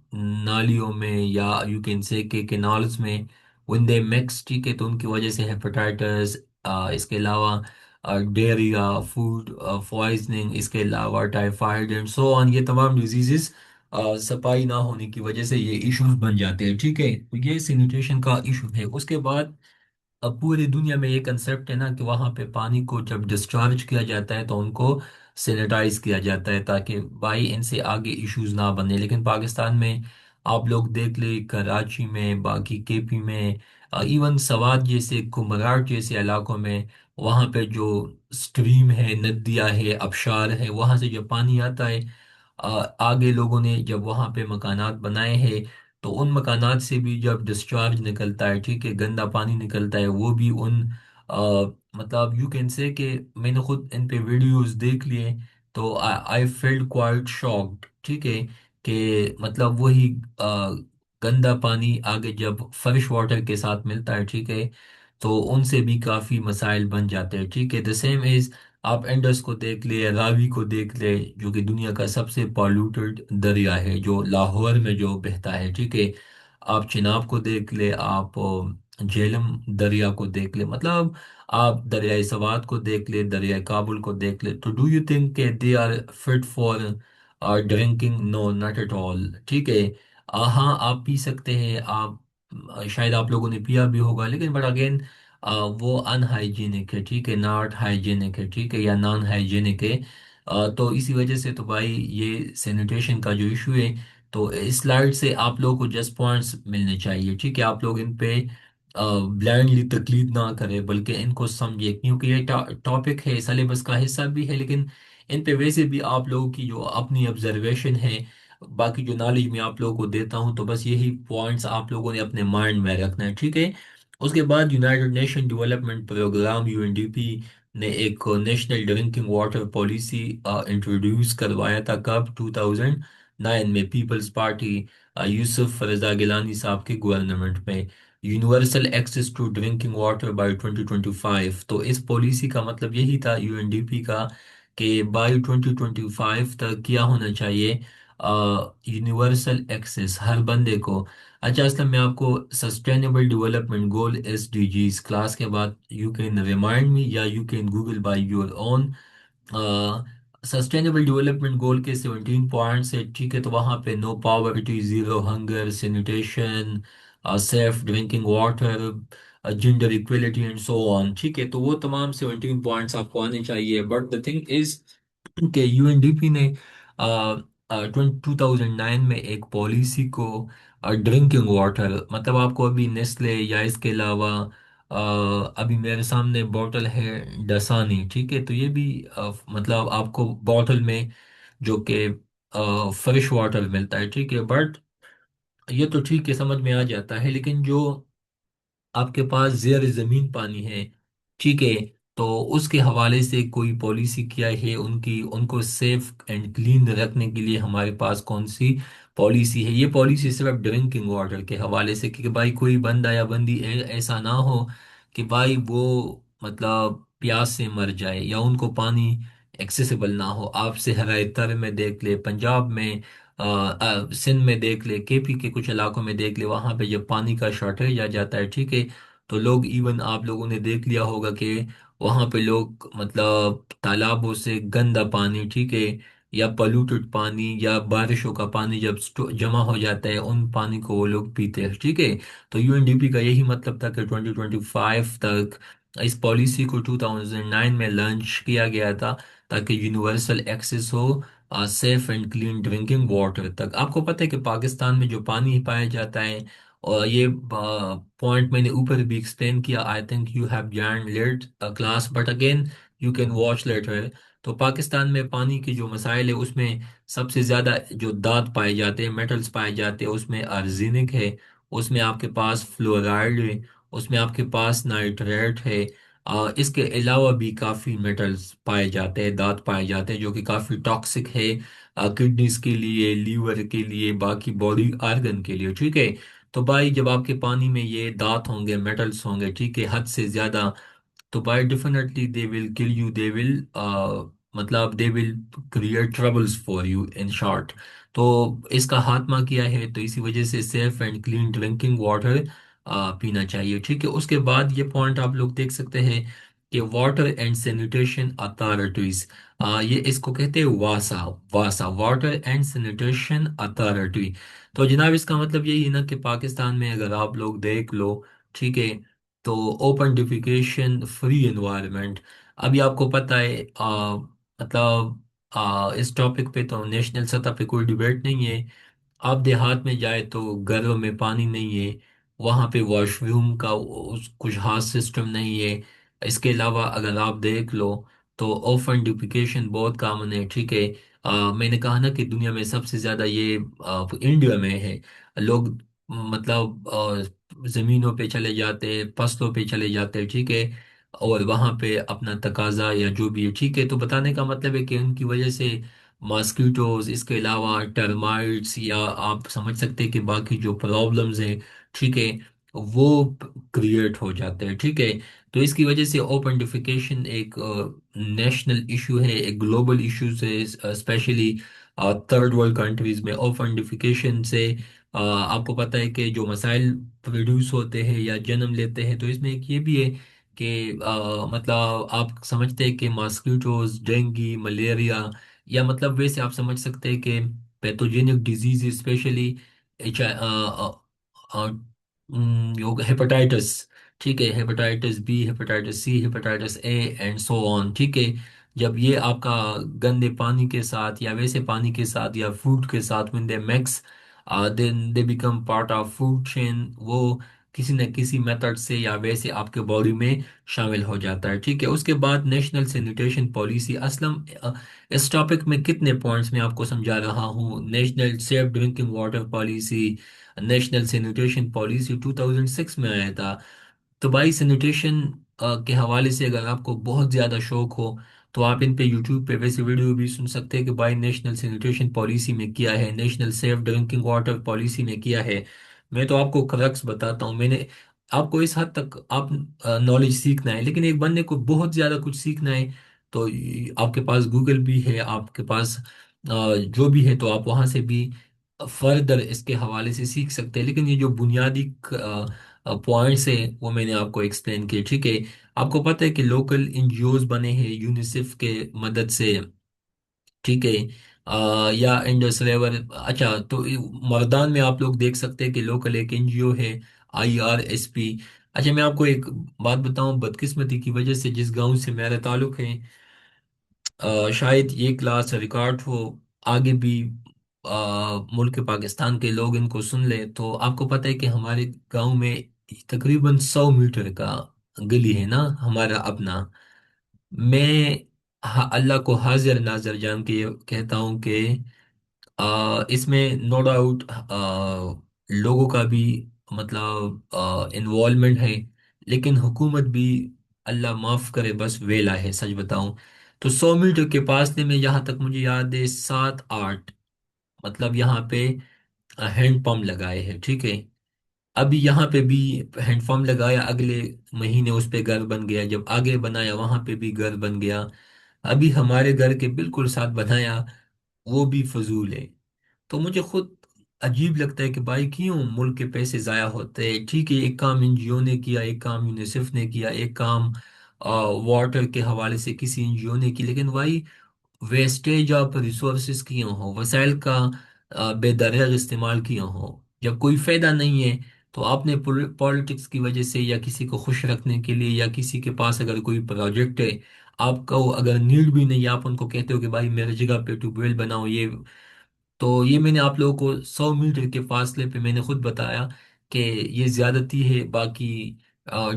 نالیوں میں یا یو کین سے کہ کینالز میں when they mix، ٹھیک ہے، تو ان کی وجہ سے ہیپاٹائٹس، اس کے علاوہ ڈیریا، فوڈ پوائزننگ، اس کے علاوہ ٹائیفائڈ اینڈ سو آن، یہ تمام ڈیزیزز صفائی نہ ہونے کی وجہ سے یہ ایشوز بن جاتے ہیں، ٹھیک ہے؟ تو یہ سینیٹیشن کا ایشو ہے۔ اس کے بعد اب پوری دنیا میں یہ کنسیپٹ ہے نا کہ وہاں پہ پانی کو جب ڈسچارج کیا جاتا ہے تو ان کو سینیٹائز کیا جاتا ہے تاکہ بھائی ان سے آگے ایشوز نہ بنے، لیکن پاکستان میں آپ لوگ دیکھ لیں، کراچی میں، باقی کے پی میں، ایون سوات جیسے کمبراٹ جیسے علاقوں میں، وہاں پہ جو سٹریم ہے، ندیاں ہے، ابشار ہے، وہاں سے جب پانی آتا ہے، آگے لوگوں نے جب وہاں پہ مکانات بنائے ہیں تو ان مکانات سے بھی جب ڈسچارج نکلتا ہے، ٹھیک ہے، گندا پانی نکلتا ہے، وہ بھی ان آ، مطلب یو کین سے کہ میں نے خود ان پہ ویڈیوز دیکھ لیے تو آئی فیلڈ کوائٹ شاکڈ، ٹھیک ہے، کہ مطلب وہی گندا پانی آگے جب فریش واٹر کے ساتھ ملتا ہے، ٹھیک ہے، تو ان سے بھی کافی مسائل بن جاتے ہیں، ٹھیک ہے۔ دا سیم از، آپ انڈس کو دیکھ لے، راوی کو دیکھ لے، جو کہ دنیا کا سب سے پالوٹڈ دریا ہے، جو لاہور میں جو بہتا ہے، ٹھیک ہے۔ آپ چناب کو دیکھ لے، آپ جیلم دریا کو دیکھ لے، مطلب آپ دریائے سوات کو دیکھ لے، دریائے کابل کو دیکھ لے، تو ڈو یو تھنک کہ they are fit for drinking? No, not at all, ٹھیک ہے۔ ہاں، آپ پی سکتے ہیں، آپ شاید آپ لوگوں نے پیا بھی ہوگا، لیکن بٹ اگین وہ ان ہائیجینک ہے، ٹھیک ہے، ناٹ ہائیجینک ہے، ٹھیک ہے، یا نان ہائیجینک ہے۔ تو اسی وجہ سے تو بھائی یہ سینیٹیشن کا جو ایشو ہے، تو اس سلائڈ سے آپ لوگوں کو جسٹ پوائنٹس ملنے چاہیے، ٹھیک ہے، آپ لوگ ان پہ بلائنڈلی تقلید نہ کریں بلکہ ان کو سمجھے، کیونکہ یہ ٹاپک ہے، سلیبس کا حصہ بھی ہے، لیکن ان پہ ویسے بھی آپ لوگوں کی جو اپنی آبزرویشن ہے، باقی جو نالج میں آپ لوگوں کو دیتا ہوں، تو بس یہی پوائنٹس آپ لوگوں نے اپنے مائنڈ میں رکھنا ہے، ٹھیک ہے۔ اس کے بعد United Nation Development Programme U N D P نے ایک national drinking water policy introduce کروایا تھا، کب؟ 2009 میں، پیپلز پارٹی یوسف رضا گیلانی صاحب کے گورنمنٹ میں، universal access to drinking water by 2025۔ تو اس پالیسی کا مطلب یہی تھا یو این ڈی پی کا کہ بائی 2025 تک کیا ہونا چاہیے، یونیورسل ایکسیس ہر بندے کو۔ اچھا اسلم، میں آپ کو sustainable development goal SDGs class کے بعد یو کین ریمائنڈ می، یا you can google by your own. Sustainable development goal کے 17 پوائنٹس ہے، ٹھیک ہے، تو وہاں پہ no poverty, zero hunger, sanitation, safe drinking water, gender equality and so on, ٹھیک ہے، تو وہ تمام 17 پوائنٹس آپ کو آنے چاہیے، بٹ دا تھنگ از کہ یو این ڈی پی نے 2009 میں ایک پالیسی کو ڈرنکنگ واٹر، مطلب آپ کو ابھی نیسلے یا اس کے علاوہ ابھی میرے سامنے بوٹل ہے ڈسانی، ٹھیک ہے، تو یہ بھی مطلب آپ کو بوٹل میں جو کہ فریش واٹر ملتا ہے، ٹھیک ہے، بٹ یہ تو ٹھیک ہے، سمجھ میں آ جاتا ہے، لیکن جو آپ کے پاس زیر زمین پانی ہے، ٹھیک ہے، تو اس کے حوالے سے کوئی پالیسی کیا ہے؟ ان کو سیف اینڈ کلین رکھنے کے لیے ہمارے پاس کون سی پالیسی ہے؟ یہ پالیسی صرف ڈرنکنگ واٹر کے حوالے سے کہ بھائی کوئی بندہ یا بندی ایسا نہ ہو کہ بھائی وہ مطلب پیاس سے مر جائے یا ان کو پانی ایکسیسیبل نہ ہو۔ آپ صحرائے تر میں دیکھ لے، پنجاب میں، سندھ میں دیکھ لے، کے پی کے کچھ علاقوں میں دیکھ لے، وہاں پہ جب پانی کا شارٹیج آ جاتا ہے، ٹھیک ہے، تو لوگ، ایون آپ لوگوں نے دیکھ لیا ہوگا کہ وہاں پہ لوگ مطلب تالابوں سے گندا پانی، ٹھیک ہے، یا پولوٹڈ پانی یا بارشوں کا پانی جب جمع ہو جاتا ہے، ان پانی کو وہ لوگ پیتے ہیں، ٹھیک ہے۔ تو یو این ڈی پی کا یہی مطلب تھا کہ 2025 تک اس پالیسی کو 2009 میں لانچ کیا گیا تھا تاکہ یونیورسل ایکسیس ہو safe and clean drinking water تک۔ آپ کو پتہ ہے کہ پاکستان میں جو پانی پایا جاتا ہے، اور یہ پوائنٹ میں نے اوپر بھی ایکسپلین کیا، I think you have join late class, but again you can watch later. تو پاکستان میں پانی کے جو مسائل ہے، اس میں سب سے زیادہ جو دھات پائے جاتے ہیں، میٹلز پائے جاتے ہیں، اس میں ارزینک ہے، اس میں آپ کے پاس فلورائڈ ہے، اس میں آپ کے پاس نائٹریٹ ہے، اس کے علاوہ بھی کافی میٹلز پائے جاتے ہیں، دھات پائے جاتے ہیں جو کہ کافی ٹاکسک ہے کڈنیز کے لیے، لیور کے لیے، باقی باڈی آرگن کے لیے، ٹھیک ہے۔ تو بھائی جب آپ کے پانی میں یہ دھات ہوں گے، میٹلز ہوں گے، ٹھیک ہے، حد سے زیادہ، تو بائی ڈیفینیٹلی دے ول کل یو، دے ول مطلب they will create troubles for you in short. تو اس کا خاتمہ کیا ہے؟ تو اسی وجہ سے safe and clean drinking water پینا چاہیے، ٹھیک ہے۔ اس کے بعد یہ پوائنٹ آپ لوگ دیکھ سکتے ہیں کہ واٹر اینڈ سینیٹیشن اتھارٹیز، یہ اس کو کہتے ہیں واسا، واسا واٹر اینڈ سینیٹیشن اتھارٹی۔ تو جناب اس کا مطلب یہی ہے نا کہ پاکستان میں اگر آپ لوگ دیکھ لو، ٹھیک ہے، تو اوپن ڈیفیکیشن فری انوائرمنٹ، ابھی آپ کو پتہ ہے مطلب اس ٹاپک پہ تو نیشنل سطح پہ کوئی ڈیبیٹ نہیں ہے۔ آپ دیہات میں جائے تو گھروں میں پانی نہیں ہے، وہاں پہ واش روم کا کچھ خاص سسٹم نہیں ہے۔ اس کے علاوہ اگر آپ دیکھ لو تو اوپن ڈیفیکیشن بہت کامن ہے، ٹھیک ہے۔ میں نے کہا نا کہ دنیا میں سب سے زیادہ یہ انڈیا میں ہے۔ لوگ مطلب زمینوں پہ چلے جاتے، فصلوں پہ چلے جاتے، ٹھیک ہے، اور وہاں پہ اپنا تقاضا یا جو بھی ہے، ٹھیک ہے، تو بتانے کا مطلب ہے کہ ان کی وجہ سے ماسکیٹوز، اس کے علاوہ ٹرمائٹس، یا آپ سمجھ سکتے ہیں کہ باقی جو پرابلمز ہیں، ٹھیک ہے، وہ کریٹ ہو جاتے ہیں، ٹھیک ہے۔ تو اس کی وجہ سے اوپن ڈیفیکیشن ایک نیشنل ایشو ہے، ایک گلوبل ایشو ہے، اسپیشلی تھرڈ ورلڈ کنٹریز میں اوپن ڈیفیکیشن سے آپ کو پتہ ہے کہ جو مسائل پروڈیوس ہوتے ہیں یا جنم لیتے ہیں، تو اس میں ایک یہ بھی ہے کہ مطلب آپ سمجھتے ہیں کہ ماسکیٹوز، ڈینگی، ملیریا، یا مطلب ویسے آپ سمجھ سکتے ہیں کہ pathogenic disease specially H hepatitis, ٹھیک ہے، hepatitis B, hepatitis C, hepatitis A and so on, ٹھیک ہے، جب یہ آپ کا گندے پانی کے ساتھ یا ویسے پانی کے ساتھ یا فوڈ کے ساتھ when they mix then they become part of food chain، وہ کسی نہ کسی میتھڈ سے یا ویسے آپ کے باڈی میں شامل ہو جاتا ہے، ٹھیک ہے۔ اس کے بعد نیشنل سینیٹیشن پالیسی، اصلا اس ٹاپک میں کتنے پوائنٹس میں آپ کو سمجھا رہا ہوں، national safe drinking water policy, national sanitation policy 2006 میں آیا تھا۔ تو بھائی سینیٹیشن کے حوالے سے اگر آپ کو بہت زیادہ شوق ہو تو آپ ان پہ یوٹیوب پہ ویسے ویڈیو بھی سن سکتے ہیں کہ بھائی نیشنل سینیٹیشن پالیسی میں کیا ہے، national safe drinking water policy میں کیا ہے۔ میں تو آپ کو کرکس بتاتا ہوں، میں نے آپ کو اس حد تک آپ نالج سیکھنا ہے، لیکن ایک بندے کو بہت زیادہ کچھ سیکھنا ہے تو آپ کے پاس گوگل بھی ہے، آپ کے پاس جو بھی ہے، تو آپ وہاں سے بھی فردر اس کے حوالے سے سیکھ سکتے ہیں، لیکن یہ جو بنیادی پوائنٹس ہیں وہ میں نے آپ کو ایکسپلین کیے، ٹھیک ہے۔ آپ کو پتہ ہے کہ لوکل این جی اوز بنے ہیں یونیسیف کے مدد سے، ٹھیک ہے، یا انڈس ریور، اچھا تو مردان میں آپ لوگ دیکھ سکتے ہیں کہ لوکل ایک این جی او ہے، IRSP۔ اچھا میں آپ کو ایک بات بتاؤں، بدقسمتی کی وجہ سے جس گاؤں سے میرا تعلق ہے، شاید یہ کلاس ریکارڈ ہو آگے بھی، ملک پاکستان کے لوگ ان کو سن لیں، تو آپ کو پتہ ہے کہ ہمارے گاؤں میں تقریباً 100 میٹر کا گلی ہے نا ہمارا اپنا۔ میں اللہ کو حاضر ناظر جان کے یہ کہتا ہوں کہ اس میں نو ڈاؤٹ لوگوں کا بھی مطلب انوالومنٹ ہے، لیکن حکومت بھی اللہ معاف کرے بس ویلا ہے، سچ بتاؤں تو 100 میٹر کے فاصلے میں جہاں تک مجھے یاد ہے 7 8 مطلب یہاں پہ ہینڈ پمپ لگائے ہیں، ٹھیک ہے۔ ابھی یہاں پہ بھی ہینڈ پمپ لگایا، اگلے مہینے اس پہ گھر بن گیا، جب آگے بنایا وہاں پہ بھی گھر بن گیا، ابھی ہمارے گھر کے بالکل ساتھ بنایا، وہ بھی فضول ہے۔ تو مجھے خود عجیب لگتا ہے کہ بھائی کیوں ملک کے پیسے ضائع ہوتے ہیں، ٹھیک ہے، ایک کام این جی او نے کیا، ایک کام یونیسیف نے کیا، ایک کام واٹر کے حوالے سے کسی این جی او نے کی، لیکن بھائی ویسٹیج آف ریسورسز کیوں ہو، وسائل کا بے دریغ استعمال کیوں ہو، جب کوئی فائدہ نہیں ہے تو آپ نے پالیٹکس کی وجہ سے یا کسی کو خوش رکھنے کے لیے یا کسی کے پاس اگر کوئی پروجیکٹ ہے، آپ کو اگر نیڈ بھی نہیں، آپ ان کو کہتے ہو کہ بھائی میری جگہ پہ ٹیوب ویل بناؤ، یہ تو یہ میں نے آپ لوگوں کو 100 میٹر کے فاصلے پہ میں نے خود بتایا کہ یہ زیادتی ہے، باقی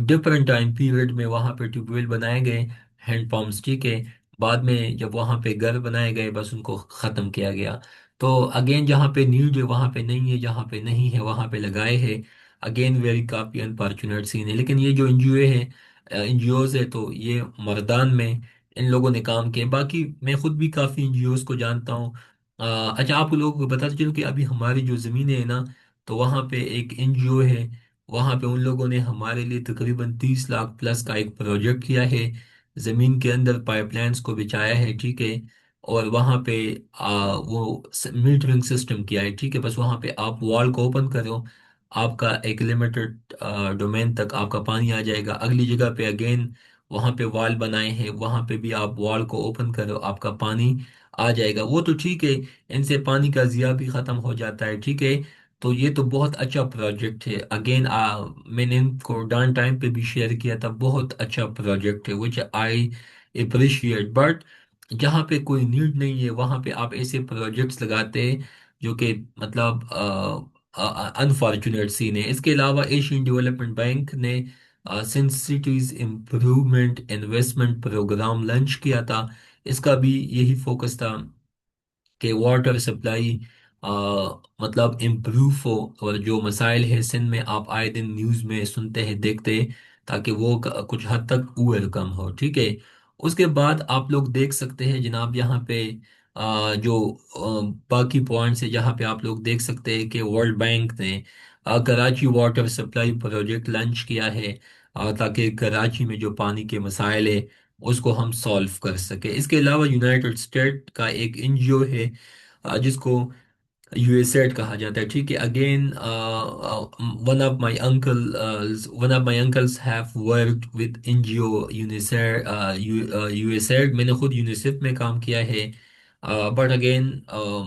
ڈفرنٹ ٹائم پیریڈ میں وہاں پہ ٹیوب ویل بنائے گئے، ہینڈ پمپس، ٹھیک ہے، بعد میں جب وہاں پہ گھر بنائے گئے بس ان کو ختم کیا گیا۔ تو اگین جہاں پہ نیڈ ہے وہاں پہ نہیں ہے، جہاں پہ نہیں ہے وہاں پہ لگائے ہیں، اگین ویری کافی انفارچونیٹ سین ہے۔ لیکن یہ جو این جی او ہے، این جی اوز ہے، تو یہ مردان میں ان لوگوں نے کام کیے، باقی میں خود بھی کافی این جی اوز کو جانتا ہوں۔ اچھا آپ لوگوں کو بتا چلوں کہ ابھی ہماری جو زمینیں ہیں نا، تو وہاں پہ ایک این جی او ہے، وہاں پہ ان لوگوں نے ہمارے لیے تقریباً 30 لاکھ پلس کا ایک پروجیکٹ کیا ہے، زمین کے اندر پائپ لائنز کو بچایا ہے، ٹھیک ہے، اور وہاں پہ وہ میٹرنگ سسٹم کیا ہے، ٹھیک ہے، بس وہاں پہ آپ وال کو اوپن کرو، آپ کا ایک لمیٹڈ ڈومین تک آپ کا پانی آ جائے گا، اگلی جگہ پہ اگین وہاں پہ وال بنائے ہیں، وہاں پہ بھی آپ وال کو اوپن کرو آپ کا پانی آ جائے گا، وہ تو ٹھیک ہے، ان سے پانی کا ضیاع بھی ختم ہو جاتا ہے، ٹھیک ہے۔ تو یہ تو بہت اچھا پروجیکٹ ہے، اگین میں نے ان کو ڈان ٹائم پہ بھی شیئر کیا تھا، بہت اچھا پروجیکٹ ہے وچ آئی اپریشیٹ، بٹ جہاں پہ کوئی نیڈ نہیں ہے وہاں پہ آپ ایسے پروجیکٹس لگاتے ہیں جو کہ مطلب انفارچونیٹ سین ہے۔ اس کے علاوہ ایشین ڈیولپمنٹ بینک نے سینسٹیز امپروومنٹ انویسٹمنٹ پروگرام لانچ کیا تھا، اس کا بھی یہی فوکس تھا کہ واٹر سپلائی مطلب امپروو ہو، اور جو مسائل ہے سندھ میں آپ آئے دن نیوز میں سنتے ہیں دیکھتے ہیں، تاکہ وہ کچھ حد تک ویلکم ہو، ٹھیک ہے۔ اس کے بعد آپ لوگ دیکھ سکتے ہیں جناب یہاں پہ جو باقی پوائنٹس ہے جہاں پہ آپ لوگ دیکھ سکتے ہیں کہ ورلڈ بینک نے Karachi water supply project launch کیا ہے، تاکہ کراچی میں جو پانی کے مسائل ہے اس کو ہم سالو کر سکیں۔ اس کے علاوہ یونائٹڈ اسٹیٹ کا ایک این جی او ہے جس کو یو ایس ایڈ کہا جاتا ہے، ٹھیک ہے۔ Again one of my uncles have worked with N G O UNICEF, U S AID, میں نے خود یونیسیف میں کام کیا ہے، بٹ اگین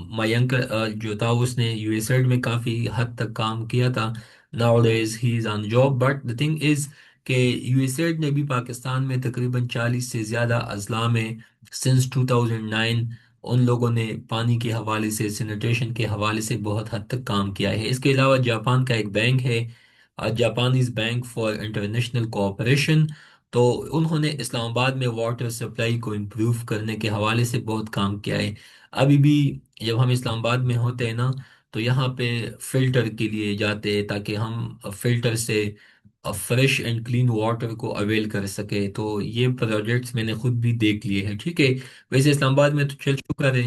مائی انکل جو تھا اس نے یو ایس ایڈ میں کافی حد تک کام کیا تھا، nowadays he is on job, but the thing is کہ یو ایس ایڈ نے بھی پاکستان میں تقریباً 40 سے زیادہ اضلاع میں سنس 2009 ان لوگوں نے پانی کے حوالے سے سینیٹیشن کے حوالے سے بہت حد تک کام کیا ہے۔ اس کے علاوہ جاپان کا ایک بینک ہے، Japanese bank for international cooperation, تو انہوں نے اسلام آباد میں واٹر سپلائی کو امپروو کرنے کے حوالے سے بہت کام کیا ہے۔ ابھی بھی جب ہم اسلام آباد میں ہوتے ہیں نا تو یہاں پہ فلٹر کے لیے جاتے ہیں تاکہ ہم فلٹر سے فریش اینڈ کلین واٹر کو اویل کر سکے، تو یہ پروجیکٹس میں نے خود بھی دیکھ لیے ہیں، ٹھیک ہے۔ ویسے اسلام آباد میں تو چل چکا ہے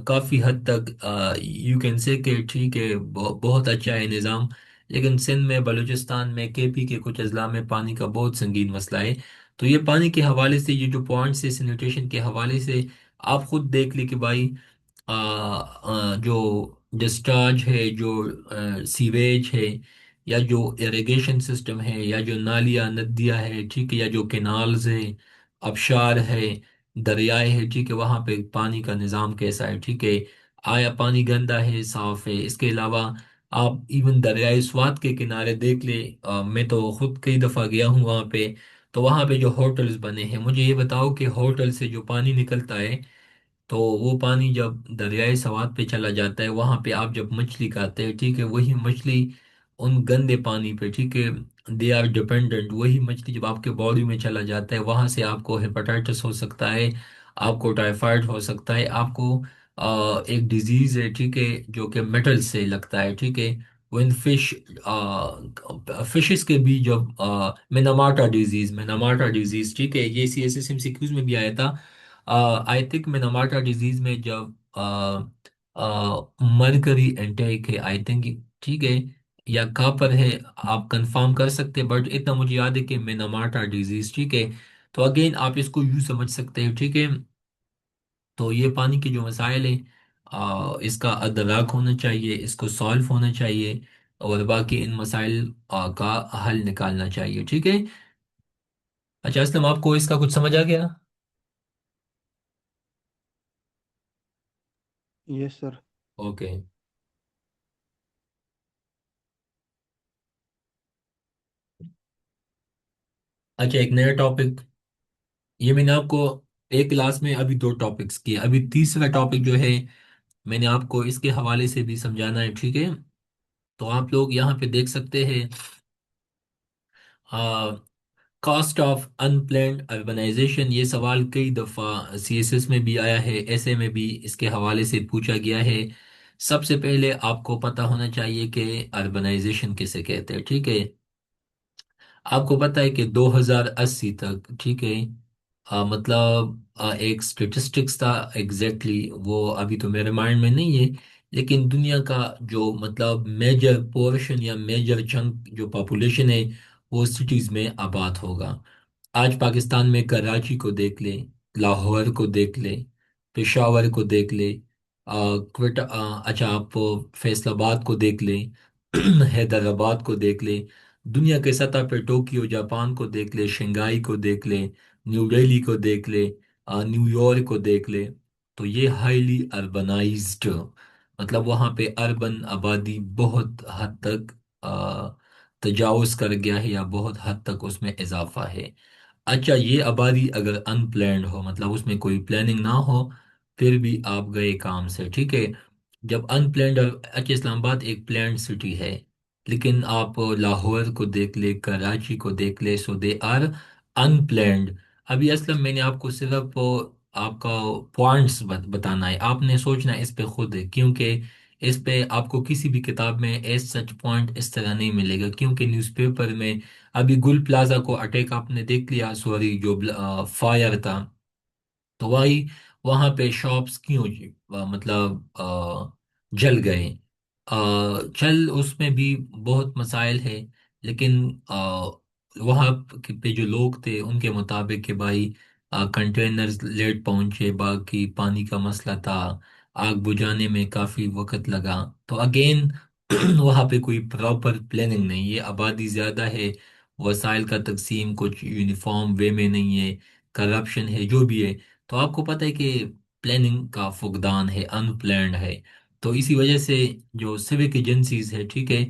کافی حد تک، یو کین سے کہ ٹھیک ہے بہت اچھا ہے نظام، لیکن سندھ میں بلوچستان میں کے پی کے کچھ اضلاع میں پانی کا بہت سنگین مسئلہ ہے۔ تو یہ پانی کے حوالے سے یہ جو پوائنٹس ہے سینیٹیشن کے حوالے سے آپ خود دیکھ لیں کہ بھائی جو ڈسچارج ہے، جو سیویج ہے، یا جو اریگیشن سسٹم ہے، یا جو نالیاں ندیاں ہے، ٹھیک ہے، یا جو کینالز ہے، آبشار ہے، دریائے ہے، ٹھیک ہے، وہاں پہ پانی کا نظام کیسا ہے، ٹھیک ہے، آیا پانی گندا ہے صاف ہے۔ اس کے علاوہ آپ ایون دریائے سوات کے کنارے دیکھ لیں، میں تو خود کئی دفعہ گیا ہوں وہاں پہ، تو وہاں پہ جو ہوٹلز بنے ہیں، مجھے یہ بتاؤ کہ ہوٹل سے جو پانی نکلتا ہے تو وہ پانی جب دریائے سوات پہ چلا جاتا ہے، وہاں پہ آپ جب مچھلی کھاتے ہیں، ٹھیک ہے، وہی مچھلی ان گندے پانی پہ، ٹھیک ہے، دے آر ڈپینڈنٹ، وہی مچھلی جب آپ کے باڈی میں چلا جاتا ہے وہاں سے آپ کو ہیپاٹائٹس ہو سکتا ہے، آپ کو ٹائفائڈ ہو سکتا ہے، آپ کو ایک ڈیزیز ہے، ٹھیک ہے، جو کہ میٹل سے لگتا ہے، ٹھیک ہے، when فش فشز کے بھی جب میناماٹا ڈیزیز، ٹھیک ہے، یہ C S S M C Qs میں بھی آیا تھا، آئی تھنک میناماٹا ڈیزیز میں جب مرکری انٹیک ہے آئی تھنک، ٹھیک ہے، یا کاپر ہے، آپ کنفرم کر سکتے، بٹ اتنا مجھے یاد ہے کہ میناماٹا ڈیزیز، ٹھیک ہے۔ تو اگین آپ اس کو یوں سمجھ سکتے ہیں، ٹھیک ہے۔ تو یہ پانی کے جو مسائل ہیں اس کا ادراک ہونا چاہیے، اس کو سالو ہونا چاہیے، اور باقی ان مسائل کا حل نکالنا چاہیے، ٹھیک ہے۔ اچھا اسلم، آپ کو اس کا کچھ سمجھ آ گیا؟ یس سر. اوکے۔ اچھا ایک نیا ٹاپک، یہ میں نے آپ کو ایک کلاس میں ابھی 2 ٹاپکس کیے، ابھی تیسرا ٹاپک جو ہے میں نے آپ کو اس کے حوالے سے بھی سمجھانا ہے، ٹھیک ہے۔ تو آپ لوگ یہاں پہ دیکھ سکتے ہیں cost of unplanned urbanisation, یہ سوال کئی دفعہ سی ایس ایس میں بھی آیا ہے، ایس اے میں بھی اس کے حوالے سے پوچھا گیا ہے۔ سب سے پہلے آپ کو پتہ ہونا چاہیے کہ اربنائزیشن کسے کہتے ہیں، ٹھیک ہے۔ آپ کو پتہ ہے کہ 2080 تک، ٹھیک ہے، مطلب ایک سٹیٹسٹکس تھا ایگزیکٹلی وہ ابھی تو میرے مائنڈ میں نہیں ہے، لیکن دنیا کا جو مطلب میجر پورشن یا میجر چنک جو پاپولیشن ہے وہ سٹیز میں آباد ہوگا۔ آج پاکستان میں کراچی کو دیکھ لیں، لاہور کو دیکھ لیں، پشاور کو دیکھ لیں، اچھا آپ فیصل آباد کو دیکھ لیں، حیدرآباد کو دیکھ لیں، دنیا کے سطح پہ ٹوکیو جاپان کو دیکھ لے، شنگھائی کو دیکھ لے، نیو دہلی کو دیکھ لے، نیو یارک کو دیکھ لے، تو یہ ہائیلی اربنائزڈ، مطلب وہاں پہ اربن آبادی بہت حد تک تجاوز کر گیا ہے، یا بہت حد تک اس میں اضافہ ہے۔ اچھا، یہ آبادی اگر ان پلانڈ ہو، مطلب اس میں کوئی پلاننگ نہ ہو، پھر بھی آپ گئے کام سے، ٹھیک ہے۔ جب ان پلانڈ، اچھا اسلام آباد ایک پلانڈ سٹی ہے، لیکن آپ لاہور کو دیکھ لے، کراچی کو دیکھ لے، سو دے آر ان پلانڈ۔ ابھی اصلا میں نے آپ کو صرف آپ کا پوائنٹس بتانا ہے، آپ نے سوچنا ہے اس پہ خود ہے، کیونکہ اس پہ آپ کو کسی بھی کتاب میں ایز سچ پوائنٹ اس طرح نہیں ملے گا، کیونکہ نیوز پیپر میں ابھی گل پلازا کو اٹیک آپ نے دیکھ لیا، سوری جو فائر تھا، تو وہاں پہ شاپس کیوں مطلب جل گئے؟ چل اس میں بھی بہت مسائل ہے، لیکن وہاں پہ جو لوگ تھے ان کے مطابق کہ بھائی کنٹینرز لیٹ پہنچے، باقی پانی کا مسئلہ تھا، آگ بجھانے میں کافی وقت لگا، تو اگین وہاں پہ کوئی پراپر پلاننگ نہیں ہے، آبادی زیادہ ہے، وسائل کا تقسیم کچھ یونیفارم وے میں نہیں ہے، کرپشن ہے، جو بھی ہے، تو آپ کو پتہ ہے کہ پلاننگ کا فقدان ہے، ان پلانڈ ہے۔ تو اسی وجہ سے جو سیوک ایجنسیز ہے، ٹھیک ہے،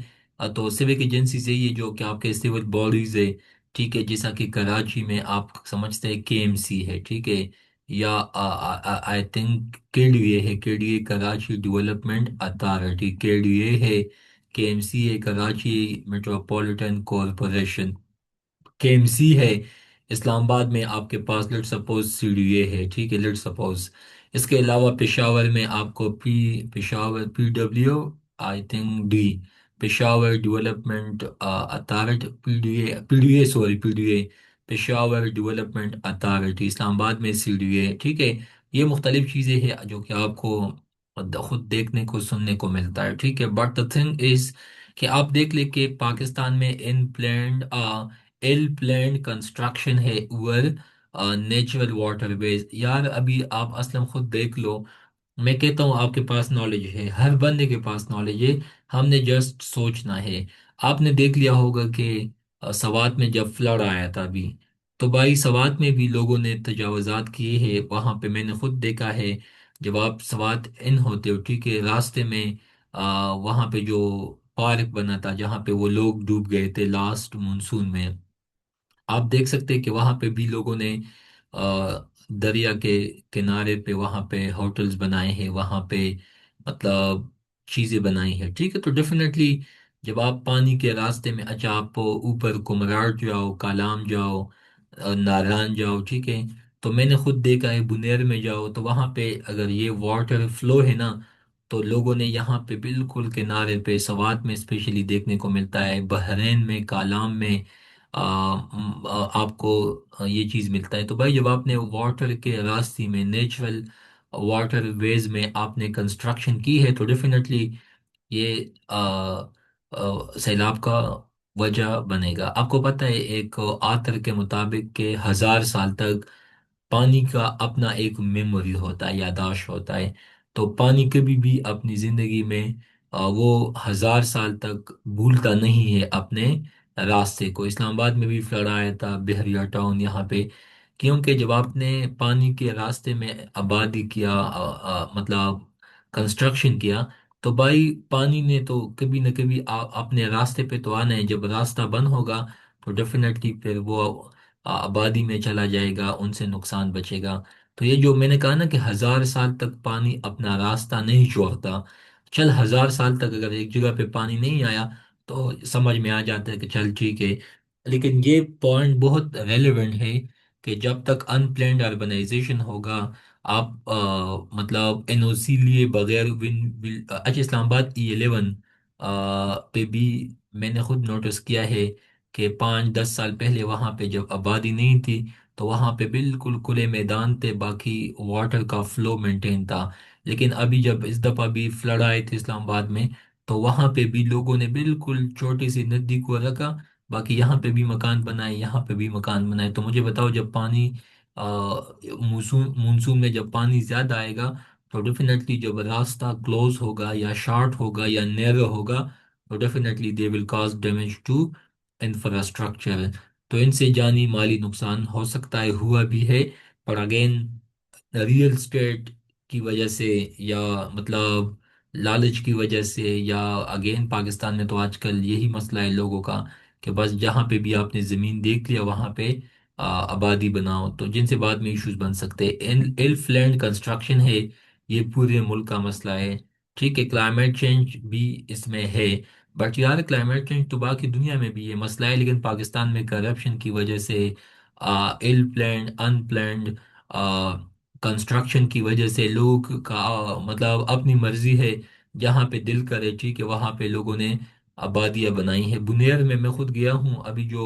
تو سیوک ایجنسیز ہے یہ جو کہ آپ کے سول باڈیز ہے، ٹھیک ہے، جیسا کہ کراچی میں آپ سمجھتے ہیں کے ایم سی ہے، ٹھیک ہے، یا آئی تھنک کے ڈی اے ہے، K D A Karachi development authority, K D A ہے، کے ایم سی ہے Karachi metropolitan corporation, K M C ہے اسلام آباد میں، آپ کے پاس let suppose C D A ہے، ٹھیک ہے، لیٹ سپوز۔ اس کے علاوہ پشاور میں آپ کو Peshawar P W I think D, Peshawar development authority, P D A sorry P D A, Peshawar development authority, Islamabad میں سی ڈی اے، ٹھیک ہے۔ یہ مختلف چیزیں ہیں جو کہ آپ کو خود دیکھنے کو سننے کو ملتا ہے، ٹھیک ہے، بٹ دا تھنگ از کہ آپ دیکھ لیں کہ پاکستان میں ان پلانڈ ایل پلانڈ کنسٹرکشن ہے اوور نیچرل واٹر ویز، یار ابھی آپ اصلا خود دیکھ لو، میں کہتا ہوں آپ کے پاس نالج ہے، ہر بندے کے پاس نالج ہے، ہم نے جسٹ سوچنا ہے۔ آپ نے دیکھ لیا ہوگا کہ سوات میں جب فلڈ آیا تھا ابھی، تو بھائی سوات میں بھی لوگوں نے تجاوزات کیے ہیں، وہاں پہ میں نے خود دیکھا ہے، جب آپ سوات ان ہوتے ہو، ٹھیک ہے، راستے میں وہاں پہ جو پارک بنا تھا جہاں پہ وہ لوگ ڈوب گئے تھے لاسٹ مونسون میں، آپ دیکھ سکتے ہیں کہ وہاں پہ بھی لوگوں نے آ، دریا کے کنارے پہ وہاں پہ ہوٹلز بنائے ہیں، وہاں پہ مطلب چیزیں بنائی ہیں، ٹھیک ہے، تو ڈیفینیٹلی جب آپ پانی کے راستے میں، اچھا آپ اوپر کمراٹ جاؤ، کالام جاؤ، ناران جاؤ، ٹھیک ہے، تو میں نے خود دیکھا ہے بنیر میں جاؤ، تو وہاں پہ اگر یہ واٹر فلو ہے نا، تو لوگوں نے یہاں پہ بالکل کنارے پہ سوات میں اسپیشلی دیکھنے کو ملتا ہے، بحرین میں، کالام میں آپ کو یہ چیز ملتا ہے۔ تو بھائی جب آپ نے واٹر کے راستے میں، نیچرل واٹر ویز میں آپ نے کنسٹرکشن کی ہے، تو ڈیفینیٹلی یہ سیلاب کا وجہ بنے گا۔ آپ کو پتہ ہے ایک آتر کے مطابق کہ 1000 سال تک پانی کا اپنا ایک میموری ہوتا ہے، یاداشت ہوتا ہے، تو پانی کبھی بھی اپنی زندگی میں وہ 1000 سال تک بھولتا نہیں ہے اپنے راستے کو۔ اسلام آباد میں بھی فلڈ آیا تھا، بحریہ ٹاؤن یہاں پہ، کیونکہ جب آپ نے پانی کے راستے میں آبادی کیا، مطلب کنسٹرکشن کیا، تو بھائی پانی نے تو کبھی نہ کبھی اپنے راستے پہ تو آنا ہے، جب راستہ بند ہوگا تو ڈیفینیٹلی پھر وہ آبادی میں چلا جائے گا، ان سے نقصان بچے گا۔ تو یہ جو میں نے کہا نا کہ 1000 سال تک پانی اپنا راستہ نہیں چھوڑتا، چل 1000 سال تک اگر ایک جگہ پہ پانی نہیں آیا تو سمجھ میں آ جاتا ہے کہ چل ٹھیک ہے، لیکن یہ پوائنٹ بہت ریلیونٹ ہے کہ جب تک ان پلانڈ اربنائزیشن ہوگا، آپ مطلب این او سی لیے بغیر اچھا اسلام آباد E11 پہ بھی میں نے خود نوٹس کیا ہے کہ 5-10 سال پہلے وہاں پہ جب آبادی نہیں تھی تو وہاں پہ بالکل کھلے میدان تھے، باقی واٹر کا فلو مینٹین تھا، لیکن ابھی جب اس دفعہ بھی فلڈ آئے تھے اسلام آباد میں، تو وہاں پہ بھی لوگوں نے بالکل چھوٹی سی ندی کو رکھا، باقی یہاں پہ بھی مکان بنائے، یہاں پہ بھی مکان بنائے۔ تو مجھے بتاؤ جب پانی مونسون میں جب پانی زیادہ آئے گا، تو ڈیفینیٹلی جب راستہ کلوز ہوگا یا شارٹ ہوگا یا نیرو ہوگا، تو definitely they will cause damage to infrastructure, تو ان سے جانی مالی نقصان ہو سکتا ہے، ہوا بھی ہے۔ پر اگین ریئل اسٹیٹ کی وجہ سے، یا مطلب لالچ کی وجہ سے، یا اگین پاکستان میں تو آج کل یہی مسئلہ ہے لوگوں کا کہ بس جہاں پہ بھی آپ نے زمین دیکھ لیا وہاں پہ آبادی بناؤ، تو جن سے بعد میں ایشوز بن سکتے ہیں۔ ایلف لینڈ کنسٹرکشن ہے، یہ پورے ملک کا مسئلہ ہے، ٹھیک ہے۔ کلائمیٹ چینج بھی اس میں ہے، بٹ یار کلائمیٹ چینج تو باقی دنیا میں بھی یہ مسئلہ ہے، لیکن پاکستان میں کرپشن کی وجہ سے، ایل پلانڈ ان پلانڈ کنسٹرکشن کی وجہ سے لوگ کا مطلب اپنی مرضی ہے، جہاں پہ دل کرے ٹھیک ہے وہاں پہ لوگوں نے آبادیاں بنائی ہیں۔ بنیر میں خود گیا ہوں، ابھی جو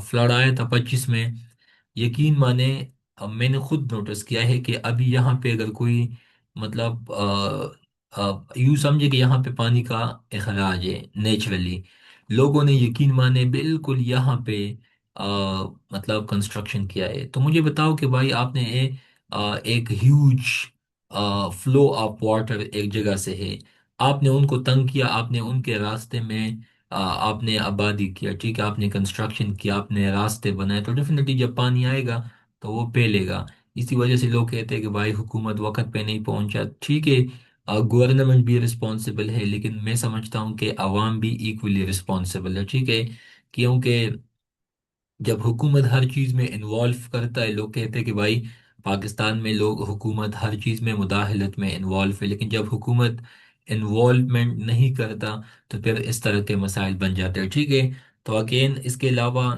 فلڈ آیا تھا 25 میں، یقین مانے میں نے خود نوٹس کیا ہے کہ ابھی یہاں پہ اگر کوئی مطلب یوں سمجھے کہ یہاں پہ پانی کا اخراج ہے نیچرلی، لوگوں نے یقین مانے بالکل یہاں پہ آ، مطلب کنسٹرکشن کیا ہے۔ تو مجھے بتاؤ کہ بھائی آپ نے ایک ہیوج فلو آف واٹر ایک جگہ سے ہے، آپ نے ان کو تنگ کیا، آپ نے ان کے راستے میں آپ نے آبادی کیا، ٹھیک ہے، آپ نے کنسٹرکشن کیا، آپ نے راستے بنائے، تو ڈیفینیٹلی جب پانی آئے گا تو وہ پھیلے گا۔ اسی وجہ سے لوگ کہتے ہیں کہ بھائی حکومت وقت پہ نہیں پہنچا، ٹھیک ہے، گورنمنٹ بھی رسپانسبل ہے، لیکن میں سمجھتا ہوں کہ عوام بھی ایکولی رسپانسبل ہے، ٹھیک ہے، کیونکہ جب حکومت ہر چیز میں انوالو کرتا ہے، لوگ کہتے ہیں کہ بھائی پاکستان میں لوگ حکومت ہر چیز میں مداخلت میں انوالو ہے، لیکن جب حکومت انوالومنٹ نہیں کرتا تو پھر اس طرح کے مسائل بن جاتے ہیں، ٹھیک ہے۔ تو اگین اس کے علاوہ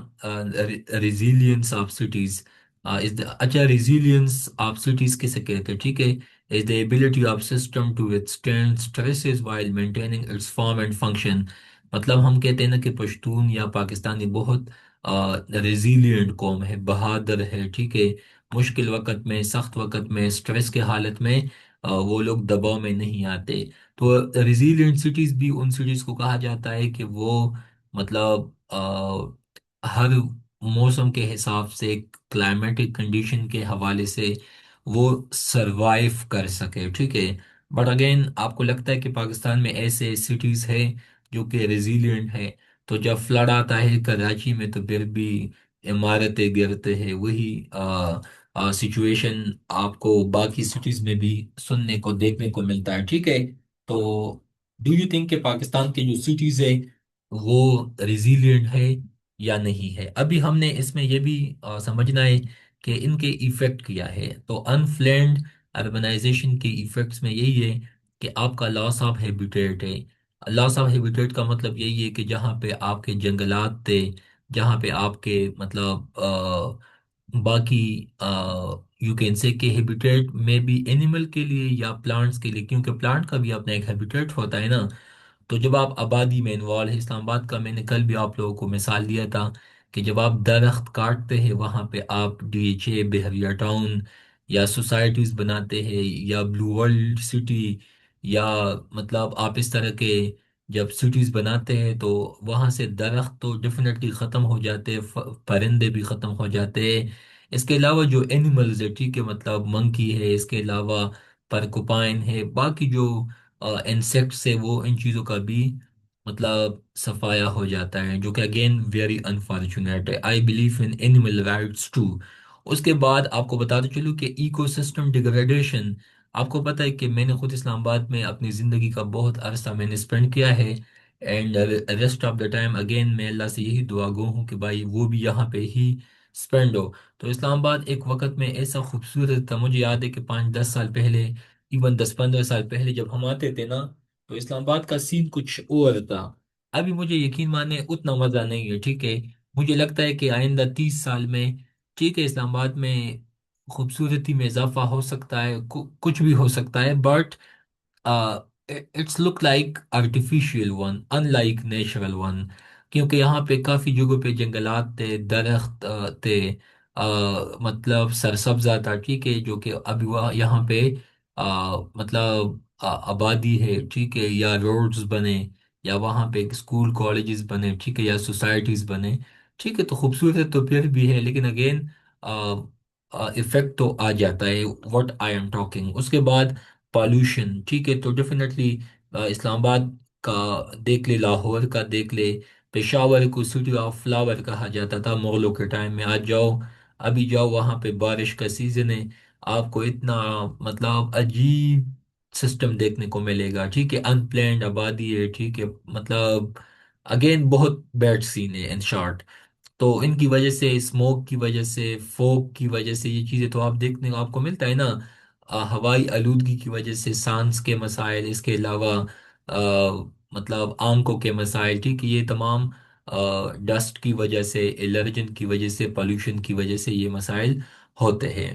ریزیلینس آف سٹیز، اچھا ریزیلینس آف سٹیز کسے کہتے ہیں، ٹھیک ہے، is the ability of system to withstand stresses while maintaining its form and function۔ مطلب ہم کہتے ہیں نا کہ پشتون یا پاکستانی بہت ریزیلینٹ قوم ہے، بہادر ہے، ٹھیک ہے، مشکل وقت میں، سخت وقت میں، سٹریس کے حالت میں وہ لوگ دباؤ میں نہیں آتے۔ تو ریزیلینٹ سٹیز بھی ان سٹیز کو کہا جاتا ہے کہ وہ مطلب ہر موسم کے حساب سے، کلائمیٹک کنڈیشن کے حوالے سے وہ سروائیو کر سکے، ٹھیک ہے۔ بٹ اگین آپ کو لگتا ہے کہ پاکستان میں ایسے سٹیز ہے جو کہ ریزیلینٹ ہے؟ تو جب فلڈ آتا ہے کراچی میں تو پھر بھی عمارتیں گرتے ہیں، وہی سچویشن آپ کو باقی سٹیز میں بھی سننے کو دیکھنے کو ملتا ہے، ٹھیک ہے۔ تو ڈو یو تھنک کہ پاکستان کی جو سٹیز ہے وہ ریزیلینٹ ہے یا نہیں ہے؟ ابھی ہم نے اس میں یہ بھی سمجھنا ہے کہ ان کے ایفیکٹ کیا ہے۔ تو انفلینڈ اربنائزیشن کے ایفیکٹس میں یہی ہے کہ آپ کا لاس آف ہیبیٹیٹ ہے۔ لاس آف ہیبیٹیٹ کا مطلب یہی ہے کہ جہاں پہ آپ کے جنگلات تھے، جہاں پہ آپ کے مطلب باقی یو کین سے کہ ہیبیٹیٹ میں بھی اینیمل کے لیے یا پلانٹس کے لیے، کیونکہ پلانٹ کا بھی اپنا ایک ہیبیٹیٹ ہوتا ہے نا۔ تو جب آپ آبادی میں انوالو ہے، اسلام آباد کا میں نے کل بھی آپ لوگوں کو مثال دیا تھا کہ جب آپ درخت کاٹتے ہیں وہاں پہ آپ ڈی ایچ اے، بحریہ ٹاؤن یا سوسائٹیز بناتے ہیں، یا بلو ورلڈ سٹی، یا مطلب آپ اس طرح کے جب سٹیز بناتے ہیں تو وہاں سے درخت تو ڈیفینیٹلی ختم ہو جاتے ہیں، پرندے بھی ختم ہو جاتے ہیں۔ اس کے علاوہ جو اینیملز ہے، ٹھیک ہے، مطلب منکی ہے، اس کے علاوہ پرکوپائن ہے، باقی جو انسیکٹس ہے، وہ ان چیزوں کا بھی مطلب صفایا ہو جاتا ہے، جو کہ اگین ویری انفارچونیٹ ہے۔ I believe in animal rights too. اس کے بعد آپ کو بتاتے چلوں کہ ایکو سسٹم ڈیگریڈیشن، آپ کو پتہ ہے کہ میں نے خود اسلام آباد میں اپنی زندگی کا بہت عرصہ میں نے اسپینڈ کیا ہے، and rest of the time again میں اللہ سے یہی دعا گو ہوں کہ بھائی وہ بھی یہاں پہ ہی اسپینڈ ہو۔ تو اسلام آباد ایک وقت میں ایسا خوبصورت تھا، مجھے یاد ہے کہ 5-10 سال پہلے، ایون 10-15 سال پہلے جب ہم آتے تھے نا، تو اسلام آباد کا سین کچھ اور تھا۔ ابھی مجھے یقین مانے اتنا مزہ نہیں ہے، ٹھیک ہے، مجھے لگتا ہے کہ آئندہ 30 سال میں، ٹھیک ہے، اسلام آباد میں خوبصورتی میں اضافہ ہو سکتا ہے، کچھ بھی ہو سکتا ہے، but it's look like artificial one in like natural one, کیونکہ یہاں پہ کافی جگہوں پہ جنگلات تھے، درخت تھے، مطلب سرسبزہ تھا، ٹھیک ہے، جو کہ ابھی وہاں یہاں پہ مطلب آبادی ہے، ٹھیک ہے، یا روڈز بنے، یا وہاں پہ اسکول کالجز بنے، ٹھیک ہے، یا سوسائٹیز بنے، ٹھیک ہے، تو خوبصورت تو پھر بھی ہے، لیکن اگین افیکٹ تو آ جاتا ہے، واٹ آئی ایم ٹاکنگ۔ اس کے بعد پالوشن، ٹھیک ہے، تو ڈیفینیٹلی اسلام آباد کا دیکھ لے، لاہور کا دیکھ لے، پشاور کو سٹی آف فلاور کہا جاتا تھا مغلوں کے ٹائم میں. آج جاؤ، ابھی جاؤ وہاں پہ، بارش کا سیزن ہے، آپ کو اتنا مطلب عجیب سسٹم دیکھنے کو ملے گا. ٹھیک ہے، ان پلانڈ آبادی ہے. ٹھیک ہے، مطلب اگین بہت بیڈ سین ہے ان شارٹ. تو ان کی وجہ سے، اسموک کی وجہ سے، فوگ کی وجہ سے، یہ چیزیں تو آپ دیکھنے کو آپ کو ملتا ہے نا. ہوائی آلودگی کی وجہ سے سانس کے مسائل، اس کے علاوہ آ، مطلب آنکھوں کے مسائل. ٹھیک ہے، یہ تمام ڈسٹ کی وجہ سے، الرجن کی وجہ سے، پالوشن کی وجہ سے یہ مسائل ہوتے ہیں.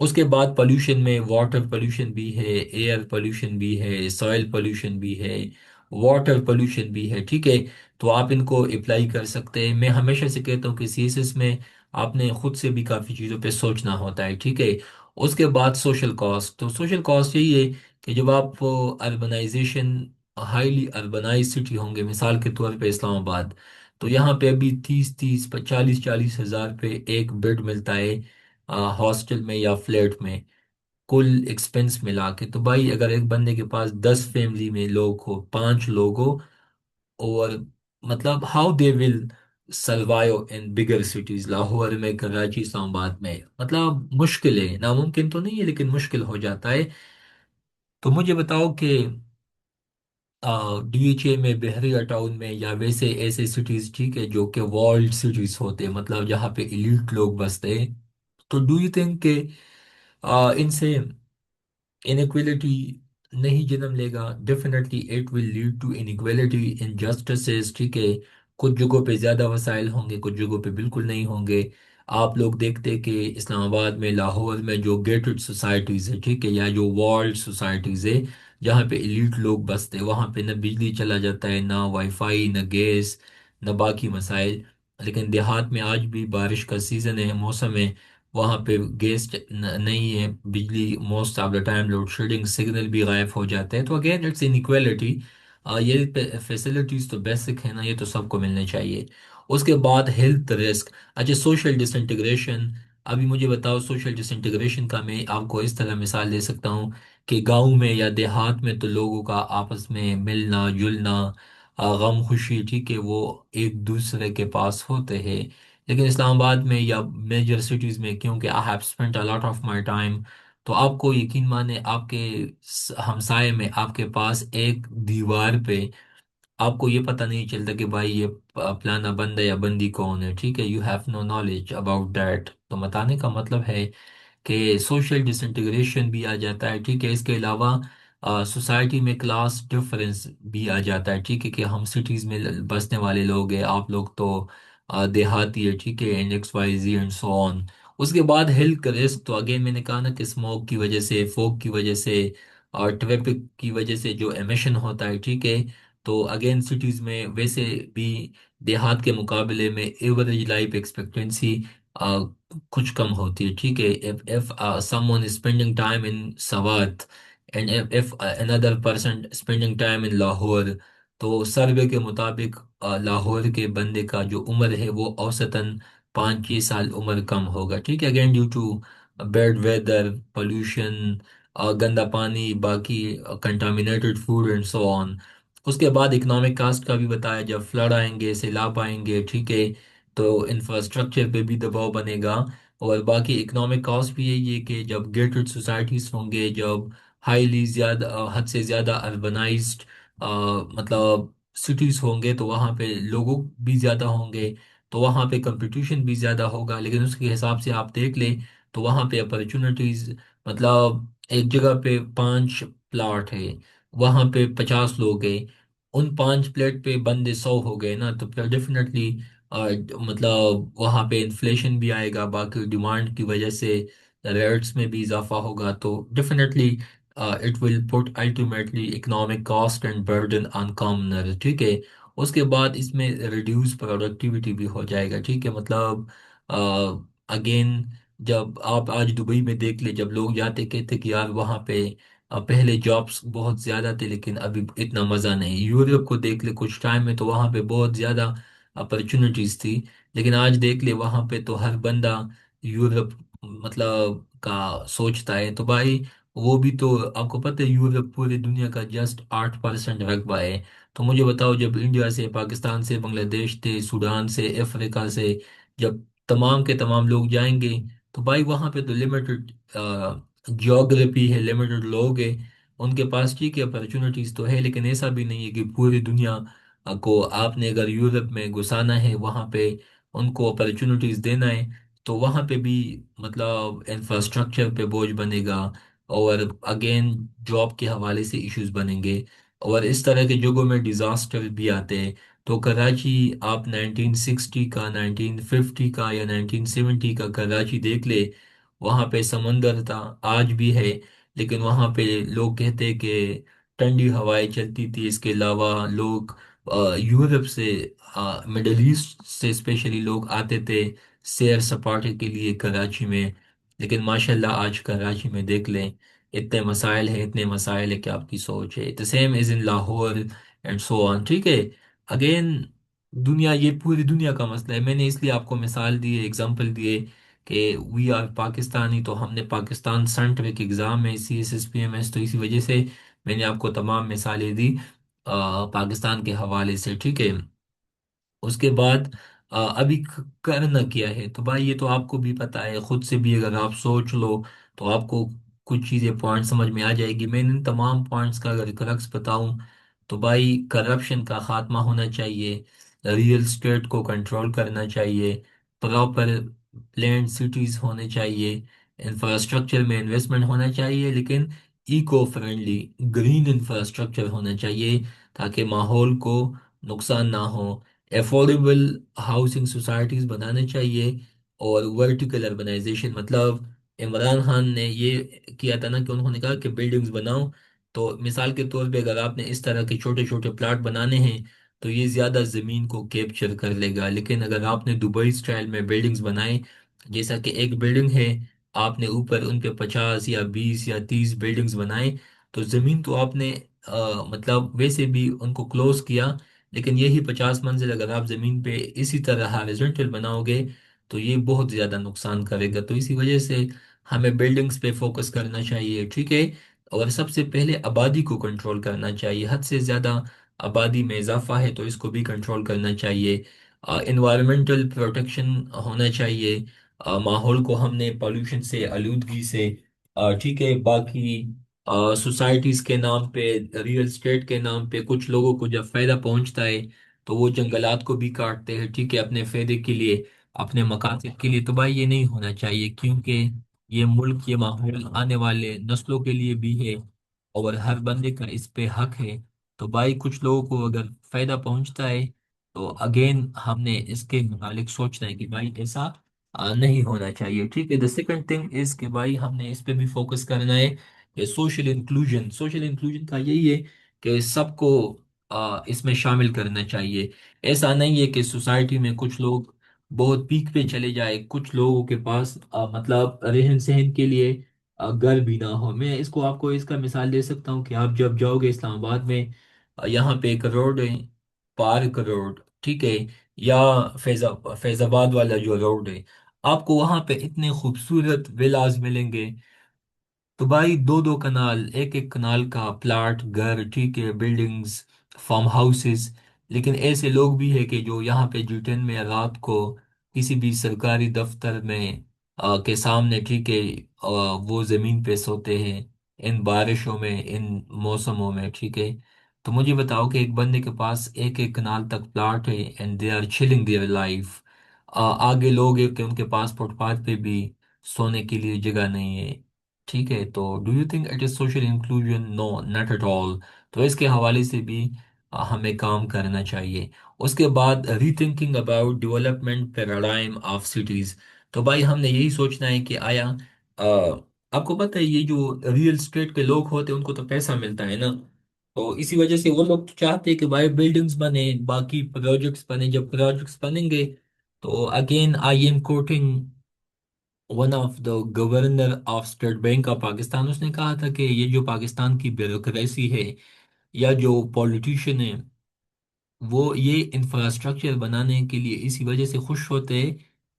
اس کے بعد پالوشن میں واٹر پالوشن بھی ہے، ایئر پالوشن بھی ہے، سوائل پالوشن بھی ہے، واٹر پالوشن بھی ہے. ٹھیک ہے، تو آپ ان کو اپلائی کر سکتے ہیں. میں ہمیشہ سے کہتا ہوں کہ سی ایس ایس میں آپ نے خود سے بھی کافی چیزوں پہ سوچنا ہوتا ہے. ٹھیک ہے، اس کے بعد سوشل کاسٹ. تو سوشل کاسٹ یہی ہے کہ جب آپ اربنائزیشن، ہائیلی اربنائز سٹی ہوں گے، مثال کے طور پہ اسلام آباد، تو یہاں پہ ابھی 30 30 40 40 ہزار پہ ایک بیڈ ملتا ہے ہاسٹل میں یا فلیٹ میں، کل ایکسپنس ملا کے. تو بھائی اگر ایک بندے کے پاس 10 فیملی میں لوگ ہو، 5 لوگ ہو، اور مطلب how they will survive in bigger cities, Lahore میں، کراچی، اسلام آباد میں، مطلب مشکل ہے، ناممکن تو نہیں ہے لیکن مشکل ہو جاتا ہے. تو مجھے بتاؤ کہ ڈی ایچ اے میں، بحریہ ٹاؤن میں، یا ویسے ایسے سٹیز، ٹھیک ہے، جو کہ ورلڈ سٹیز ہوتے ہیں، مطلب جہاں پہ ایلیٹ لوگ بستے ہیں، تو ڈو یو تھنک کہ ان سے انیکویلٹی نہیں جنم لے گا؟ Definitely it will lead to inequality, injustices. ٹھیک ہے، کچھ جگہوں پہ زیادہ وسائل ہوں گے، کچھ جگہوں پہ بالکل نہیں ہوں گے. آپ لوگ دیکھتے کہ اسلام آباد میں، لاہور میں جو گیٹڈ سوسائٹیز ہے، ٹھیک ہے، یا جو والڈ سوسائٹیز ہے جہاں پہ ایلیٹ لوگ بستے، وہاں پہ نہ بجلی چلا جاتا ہے، نہ وائی فائی، نہ گیس، نہ باقی مسائل. لیکن دیہات میں آج بھی بارش کا سیزن ہے، موسم ہے، وہاں پہ گیس نہیں ہے، بجلی most of the time load shedding, signal بھی غائب ہو جاتے ہیں. تو اگین اٹس انیکویلٹی. یہ فیسلٹیز تو بیسک ہے نا، یہ تو سب کو ملنے چاہیے. اس کے بعد ہیلتھ رسک. اچھا، سوشل ڈس انٹیگریشن. ابھی مجھے بتاؤ، سوشل ڈس انٹیگریشن کا میں آپ کو اس طرح مثال دے سکتا ہوں کہ گاؤں میں یا دیہات میں تو لوگوں کا آپس میں ملنا جلنا، غم خوشی، ٹھیک ہے، وہ ایک دوسرے کے پاس ہوتے ہیں. لیکن اسلام آباد میں یا میجر سٹیز میں، کیونکہ I have spent a lot of my time, تو آپ کو یقین مانے آپ کے ہمسائے میں، آپ کے پاس ایک دیوار پہ آپ کو یہ پتہ نہیں چلتا کہ بھائی یہ فلانا بندہ یا بندی کون ہے. ٹھیک ہے، you have no knowledge about that. تو بتانے کا مطلب ہے کہ سوشل ڈس انٹیگریشن بھی آ جاتا ہے. ٹھیک ہے، اس کے علاوہ سوسائٹی میں کلاس ڈفرینس بھی آ جاتا ہے. ٹھیک ہے، کہ ہم سٹیز میں بسنے والے لوگ ہیں، آپ لوگ تو دیہاتی ہے. ٹھیک ہے، and X Y Z and so on. اس کے بعد ہیلتھ کا رسک. تو اگین میں نے کہا نا کہ اسموک کی وجہ سے، فوگ کی وجہ سے، اور ٹریفک کی وجہ سے جو ایمیشن ہوتا ہے. ٹھیک ہے، تو اگین سٹیز میں ویسے بھی دیہات کے مقابلے میں ایوریج لائف ایکسپیکٹنسی کچھ کم ہوتی ہے. ٹھیک ہے، if someone is spending time in Sawat and if another person spending time in Lahore، تو سروے کے مطابق لاہور کے بندے کا جو عمر ہے وہ اوسطاً 5 6 سال عمر کم ہوگا. ٹھیک ہے، again due to bad weather, pollution, گندا پانی، باقی contaminated food and so on. اس کے بعد اکنامک کاسٹ کا بھی بتایا، جب فلڈ آئیں گے، سیلاب آئیں گے، ٹھیک ہے، تو انفراسٹرکچر پہ بھی دباؤ بنے گا. اور باقی اکنامک کاسٹ بھی یہی ہے کہ جب گیٹڈ سوسائٹیز ہوں گے، جب ہائیلی زیادہ حد سے زیادہ اربنائزڈ مطلب سٹیز ہوں گے، تو وہاں پہ لوگوں بھی زیادہ ہوں گے، تو وہاں پہ کمپٹیشن بھی زیادہ ہوگا. لیکن اس کے حساب سے آپ دیکھ لیں تو وہاں پہ اپرچونٹیز، مطلب ایک جگہ پہ 5 پلاٹ ہے، وہاں پہ 50 لوگ ہیں، ان 5 پلیٹ پہ بندے 100 ہو گئے نا، تو پھر ڈیفینیٹلی مطلب وہاں پہ انفلیشن بھی آئے گا، باقی ڈیمانڈ کی وجہ سے ریٹس میں بھی اضافہ ہوگا. تو definitely it will put ultimately economic cost and burden on commoner. ٹھیک ہے، اس کے بعد اس میں ریڈیوس پروڈکٹیوٹی بھی ہو جائے گا. ٹھیک ہے، مطلب اگین جب آپ آج دبئی میں دیکھ لیں، جب لوگ جاتے کہتے کہ یار وہاں پہ پہلے جابس بہت زیادہ تھے لیکن ابھی اتنا مزہ نہیں. یورپ کو دیکھ لے کچھ ٹائم میں، تو وہاں پہ بہت زیادہ اپرچونٹیز تھی، لیکن آج دیکھ لے وہاں پہ تو ہر بندہ یورپ مطلب کا سوچتا ہے. تو بھائی وہ بھی تو آپ کو پتہ ہے یورپ پوری دنیا کا جسٹ 8% رقبہ ہے۔ تو مجھے بتاؤ، جب انڈیا سے، پاکستان سے، بنگلہ دیش سے، سوڈان سے، افریقہ سے جب تمام کے تمام لوگ جائیں گے، تو بھائی وہاں پہ تو لمیٹڈ جیوگرافی ہے، لمیٹڈ لوگ ہیں، ان کے پاس ٹھیک ہے اپرچونیٹیز تو ہے، لیکن ایسا بھی نہیں ہے کہ پوری دنیا کو آپ نے اگر یورپ میں گھسانا ہے، وہاں پہ ان کو اپرچونیٹیز دینا ہے، تو وہاں پہ بھی مطلب انفراسٹرکچر پہ بوجھ بنے گا، اور اگین جاب کے حوالے سے ایشوز بنیں گے، اور اس طرح کے جگہوں میں ڈیزاسٹر بھی آتے ہیں۔ تو کراچی آپ 1960 کا، 1950 کا یا 1970 کا کراچی دیکھ لے، وہاں پہ سمندر تھا، آج بھی ہے، لیکن وہاں پہ لوگ کہتے کہ ٹھنڈی ہوائیں چلتی تھی، اس کے علاوہ لوگ یورپ سے، مڈل ایسٹ سے اسپیشلی لوگ آتے تھے سیر سپاٹے کے لیے کراچی میں۔ لیکن ماشاءاللہ آج کراچی میں دیکھ لیں، اتنے مسائل ہیں، اتنے مسائل ہے کہ آپ کی سوچ ہے the same is in Lahore and so on, ٹھیک ہے۔ اگین دنیا، یہ پوری دنیا کا مسئلہ ہے، میں نے اس لیے آپ کو مثال دی ہے، اگزامپل دیے کہ وی آر پاکستانی، تو ہم نے پاکستان سینٹرک ایگزام ہے CSSPMS، تو اسی وجہ سے میں نے آپ کو تمام مثالیں دی پاکستان کے حوالے سے، ٹھیک ہے۔ اس کے بعد ابھی کرنا کیا ہے، تو بھائی یہ تو آپ کو بھی پتا ہے، خود سے بھی اگر آپ سوچ لو تو آپ کو کچھ چیزیں پوائنٹ سمجھ میں آ جائے گی۔ میں ان تمام پوائنٹس کا اگر کرکس بتاؤں، تو بھائی کرپشن کا خاتمہ ہونا چاہیے، ریئل اسٹیٹ کو کنٹرول کرنا چاہیے، پراپر پلانڈ سٹیز ہونے چاہیے، انفراسٹرکچر میں انویسٹمنٹ ہونا چاہیے، لیکن ایکو فرینڈلی گرین انفراسٹرکچر ہونا چاہیے تاکہ ماحول کو نقصان نہ ہو، افورڈیبل ہاؤسنگ سوسائٹیز بنانے چاہیے، اور ورٹیکل اربنائزیشن، مطلب عمران خان نے یہ کیا تھا نا کہ انہوں نے کہا کہ بلڈنگز بناؤ، تو مثال کے طور پہ اگر آپ نے اس طرح کے چھوٹے چھوٹے پلاٹ بنانے ہیں تو یہ زیادہ زمین کو کیپچر کر لے گا، لیکن اگر آپ نے دبئی سٹائل میں بلڈنگز بنائے، جیسا کہ ایک بلڈنگ ہے، آپ نے اوپر ان پہ 50 یا 20 یا 30 بلڈنگز بنائے، تو زمین تو آپ نے مطلب ویسے بھی ان کو کلوز کیا، لیکن یہی 50 منزل اگر آپ زمین پہ اسی طرح ہارزونٹل بناؤ گے تو یہ بہت زیادہ نقصان کرے گا، تو اسی وجہ سے ہمیں بلڈنگز پہ فوکس کرنا چاہیے، ٹھیک ہے۔ اور سب سے پہلے آبادی کو کنٹرول کرنا چاہیے، حد سے زیادہ آبادی میں اضافہ ہے تو اس کو بھی کنٹرول کرنا چاہیے، انوائرمنٹل پروٹیکشن ہونا چاہیے، ماحول کو ہم نے پالوشن سے، آلودگی سے، ٹھیک ہے، باقی سوسائٹیز کے نام پہ، ریئل اسٹیٹ کے نام پہ کچھ لوگوں کو جب فائدہ پہنچتا ہے تو وہ جنگلات کو بھی کاٹتے ہیں، ٹھیک ہے، اپنے فائدے کے لیے، اپنے مقاصد کے لیے، تو بھائی یہ نہیں ہونا چاہیے، کیونکہ یہ ملک، یہ ماحول آنے والے نسلوں کے لیے بھی ہے، اور ہر بندے کا اس پہ حق ہے۔ تو بھائی کچھ لوگوں کو اگر فائدہ پہنچتا ہے تو اگین ہم نے اس کے متعلق سوچنا ہے کہ بھائی ایسا نہیں ہونا چاہیے، ٹھیک ہے۔ دا سیکنڈ تھنگ از کہ بھائی ہم نے اس پہ بھی فوکس کرنا ہے کہ سوشل انکلوژن، سوشل انکلوژن کا یہی ہے کہ سب کو اس میں شامل کرنا چاہیے۔ ایسا نہیں ہے کہ سوسائٹی میں کچھ لوگ بہت پیک پہ چلے جائے، کچھ لوگوں کے پاس مطلب رہن سہن کے لیے گھر بھی نہ ہو۔ میں اس کو، آپ کو اس کا مثال دے سکتا ہوں کہ آپ جب جاؤ گے اسلام آباد میں، یہاں پہ ایک روڈ ہے، پارک روڈ، ٹھیک ہے، یا فیض آباد والا جو روڈ ہے، آپ کو وہاں پہ اتنے خوبصورت ویلاز ملیں گے، تو بھائی دو دو کنال، ایک ایک کنال کا پلاٹ، گھر، ٹھیک ہے، بلڈنگز، فارم ہاؤسز، لیکن ایسے لوگ بھی ہیں کہ جو یہاں پہ G10 میں رات کو کسی بھی سرکاری دفتر میں کے سامنے، ٹھیک ہے، وہ زمین پہ سوتے ہیں ان بارشوں میں، ان موسموں میں، ٹھیک ہے۔ تو مجھے بتاؤ کہ ایک بندے کے پاس ایک ایک کنال تک پلاٹ ہے and they are chilling their life, آگے لوگ ہیں کہ ان کے پاس فٹ پاتھ پہ بھی سونے کے لیے جگہ نہیں ہے، ٹھیک ہے۔ تو do you think it is social inclusion? No, not at all. تو اس کے حوالے سے بھی ہمیں کام کرنا چاہیے۔ اس کے بعد rethinking about development paradigm of cities, تو بھائی ہم نے یہی سوچنا ہے کہ آیا آ، آپ کو پتہ ہے یہ جو ریئل اسٹیٹ کے لوگ ہوتے ہیں ان کو تو پیسہ ملتا ہے نا، تو اسی وجہ سے وہ لوگ چاہتے ہیں کہ بھائی بلڈنگز بنے، باقی پروجیکٹس بنے، جب پروجیکٹس بنیں گے تو again I am quoting one of the governor of state bank of Pakistan, اس نے کہا تھا کہ یہ جو پاکستان کی بیوروکریسی ہے یا جو پولیٹیشین ہے، وہ یہ انفراسٹرکچر بنانے کے لیے اسی وجہ سے خوش ہوتے ہیں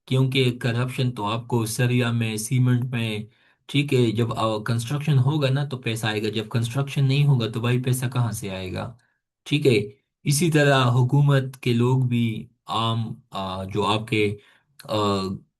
کیونکہ کرپشن تو آپ کو سریا میں، سیمنٹ میں، ٹھیک ہے، جب کنسٹرکشن ہوگا نا تو پیسہ آئے گا، جب کنسٹرکشن نہیں ہوگا تو بھائی پیسہ کہاں سے آئے گا؟ ٹھیک ہے، اسی طرح حکومت کے لوگ بھی، عام جو آپ کے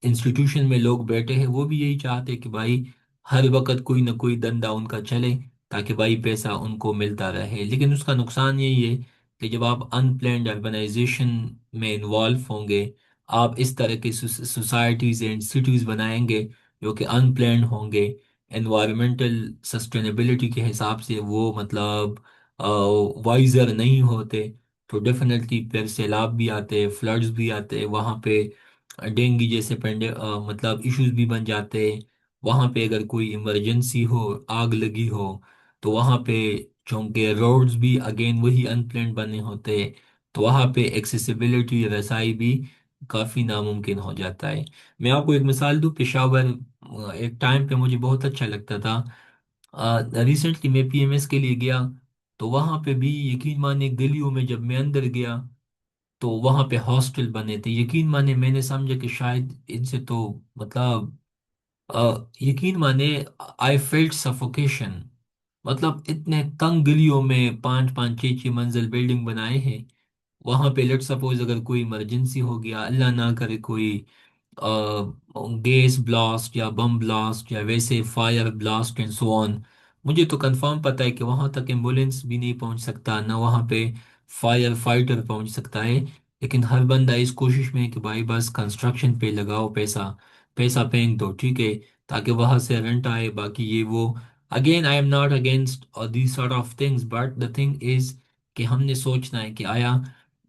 انسٹیٹیوشن میں لوگ بیٹھے ہیں وہ بھی یہی چاہتے کہ بھائی ہر وقت کوئی نہ کوئی دندہ ان کا چلے، تاکہ بھائی پیسہ ان کو ملتا رہے، لیکن اس کا نقصان یہی ہے کہ جب آپ ان پلانڈ اربنائزیشن میں انوالو ہوں گے، آپ اس طرح کی سوسائٹیز اینڈ سٹیز بنائیں گے جو کہ ان پلانڈ ہوں گے، انوائرمنٹل سسٹینیبلٹی کے حساب سے وہ مطلب وائزر نہیں ہوتے، تو ڈیفینیٹلی پھر سیلاب بھی آتے، فلڈز بھی آتے وہاں پہ، ڈینگی جیسے مطلب ایشوز بھی بن جاتے، وہاں پہ اگر کوئی ایمرجنسی ہو، آگ لگی ہو، تو وہاں پہ چونکہ روڈز بھی اگین وہی ان پلانڈ بنے ہوتے، تو وہاں پہ ایکسیسیبلٹی رسائی بھی کافی ناممکن ہو جاتا ہے۔ میں آپ کو ایک مثال دوں، پشاور ایک ٹائم پہ مجھے بہت اچھا لگتا تھا، ریسنٹلی میں پی ایم ایس کے لیے گیا، تو وہاں پہ بھی یقین مانے گلیوں میں جب میں اندر گیا تو وہاں پہ ہاسٹل بنے تھے، یقین مانے میں نے سمجھا کہ شاید ان سے تو مطلب یقین مانے آئی فیلٹ سفوکیشن، مطلب اتنے تنگ گلیوں میں پانچ پانچ چھ چھ منزل بلڈنگ بنائے ہیں، وہاں پہ لیٹ سپوز اگر کوئی ایمرجنسی ہو گیا، اللہ نہ کرے کوئی گیس بلاسٹ یا بم بلاسٹ یا ویسے فائر بلاسٹ اینڈ سو آن، مجھے تو کنفرم پتہ ہے کہ وہاں تک ایمبولینس بھی نہیں پہنچ سکتا، نہ وہاں پہ فائر فائٹر پہنچ سکتا ہے، لیکن ہر بندہ اس کوشش میں ہے کہ بھائی بس کنسٹرکشن پہ لگاؤ پیسہ، پیسہ پھینک دو، ٹھیک ہے، تاکہ وہاں سے رنٹ آئے، باقی یہ وہ، again I am not against these sort of things, but the thing is کہ ہم نے سوچنا ہے کہ آیا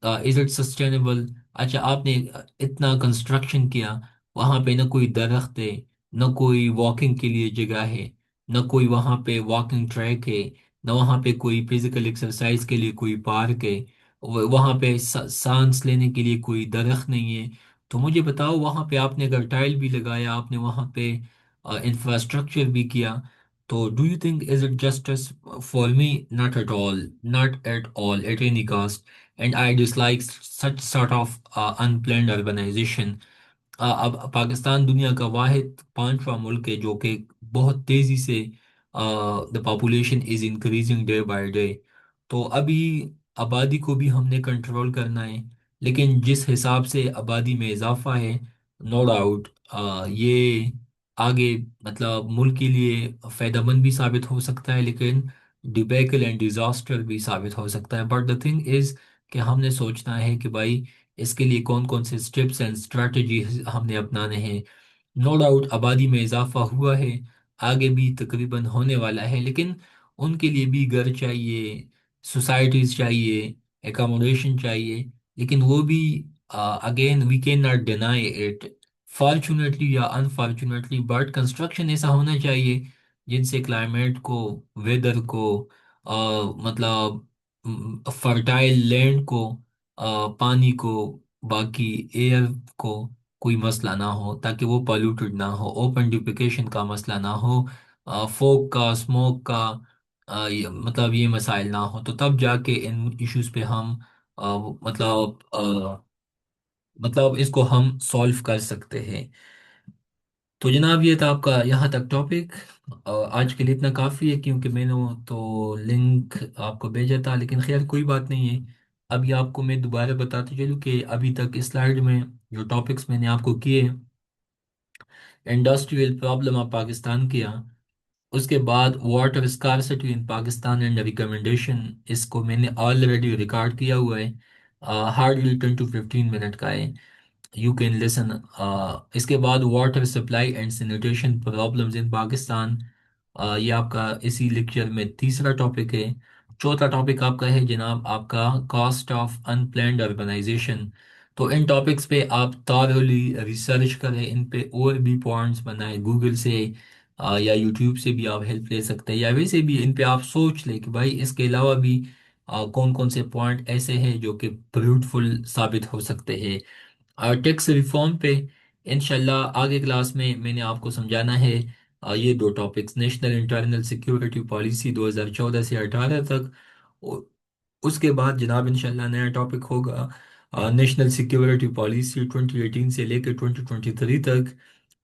از اٹ سسٹینیبل؟ اچھا آپ نے اتنا کنسٹرکشن کیا، وہاں پہ نہ کوئی درخت ہے، نہ کوئی واکنگ کے لیے جگہ ہے، نہ کوئی وہاں پہ واکنگ ٹریک ہے، نہ وہاں پہ کوئی فزیکل ایکسرسائز کے لیے کوئی پارک ہے، وہاں پہ سانس لینے کے لیے کوئی درخت نہیں ہے، تو مجھے بتاؤ وہاں پہ آپ نے اگر ٹائل بھی لگایا، آپ نے وہاں پہ انفراسٹرکچر بھی کیا، تو do you think is it justice for me? Not at all, not at all at any cost, and I dislike such sort of unplanned urbanization۔ اب پاکستان دنیا کا واحد پانچواں ملک ہے جو کہ بہت تیزی سے the population is increasing day by day, تو ابھی آبادی کو بھی ہم نے کنٹرول کرنا ہے، لیکن جس حساب سے آبادی میں اضافہ ہے، نو ڈاؤٹ یہ آگے مطلب ملک کے لیے فائدہ مند بھی ثابت ہو سکتا ہے، لیکن ڈیبیکل اینڈ ڈیزاسٹر بھی ثابت ہو سکتا ہے، بٹ دا تھنگ از کہ ہم نے سوچنا ہے کہ بھائی اس کے لیے کون کون سے اسٹیپس اینڈ اسٹریٹجیز ہم نے اپنانے ہیں۔ نو ڈاؤٹ آبادی میں اضافہ ہوا ہے، آگے بھی تقریباً ہونے والا ہے، لیکن ان کے لیے بھی گھر چاہیے، سوسائٹیز چاہیے، اکاموڈیشن چاہیے، لیکن وہ بھی again we can not deny it, fortunately یا انفارچونیٹلی، بٹ کنسٹرکشن ایسا ہونا چاہیے جن سے کلائمیٹ کو، ویدر کو، مطلب فرٹائل لینڈ کو، پانی کو، باقی ایئر کو کوئی مسئلہ نہ ہو، تاکہ وہ پالوٹڈ نہ ہو، اوپن ڈیوپلیکیشن کا مسئلہ نہ ہو، فوگ کا، اسموک کا، مطلب یہ مسائل نہ ہو، تو تب جا کے ان ایشوز پہ ہم مطلب مطلب اس کو ہم سولو کر سکتے ہیں۔ تو جناب یہ تھا آپ کا یہاں تک ٹاپک، آج کے لیے اتنا کافی ہے، کیونکہ میں نے تو لنک آپ کو بھیجا تھا، لیکن خیر کوئی بات نہیں ہے، ابھی آپ کو میں دوبارہ بتاتے چلوں کہ ابھی تک اس سلائیڈ میں جو ٹاپکس میں نے آپ کو کیے، انڈسٹریل پرابلم آف پاکستان کیا، اس کے بعد water scarcity in Pakistan and recommendation, اس کو میں نے آلریڈی ریکارڈ کیا ہوا ہے، ہارڈلی 10 to 15 منٹ کا ہے، یو کین لسن۔ اس کے بعد water supply and sanitation problems in Pakistan, یہ آپ کا اسی لیکچر میں تیسرا ٹاپک ہے۔ چوتھا ٹاپک آپ کا ہے جناب آپ کا cost of unplanned urbanisation, تو ان ٹاپکس پہ آپ تھارولی ریسرچ کریں، ان پہ اور بھی پوائنٹس بنائیں گوگل سے، یا یوٹیوب سے بھی آپ ہیلپ لے سکتے ہیں، یا ویسے بھی ان پہ آپ سوچ لیں کہ بھائی اس کے علاوہ بھی کون کون سے پوائنٹ ایسے ہیں جو کہ فروٹفل ثابت ہو سکتے ہیں۔ ٹیکس ریفارم پہ انشاءاللہ آگے کلاس میں نے آپ کو سمجھانا ہے، یہ دو topics, national internal security policy 2014 سے 18 تک، اس کے بعد جناب انشاءاللہ نیا ٹاپک ہوگا نیشنل سیکیورٹی پالیسی 2018 سے لے کے 2023 تک،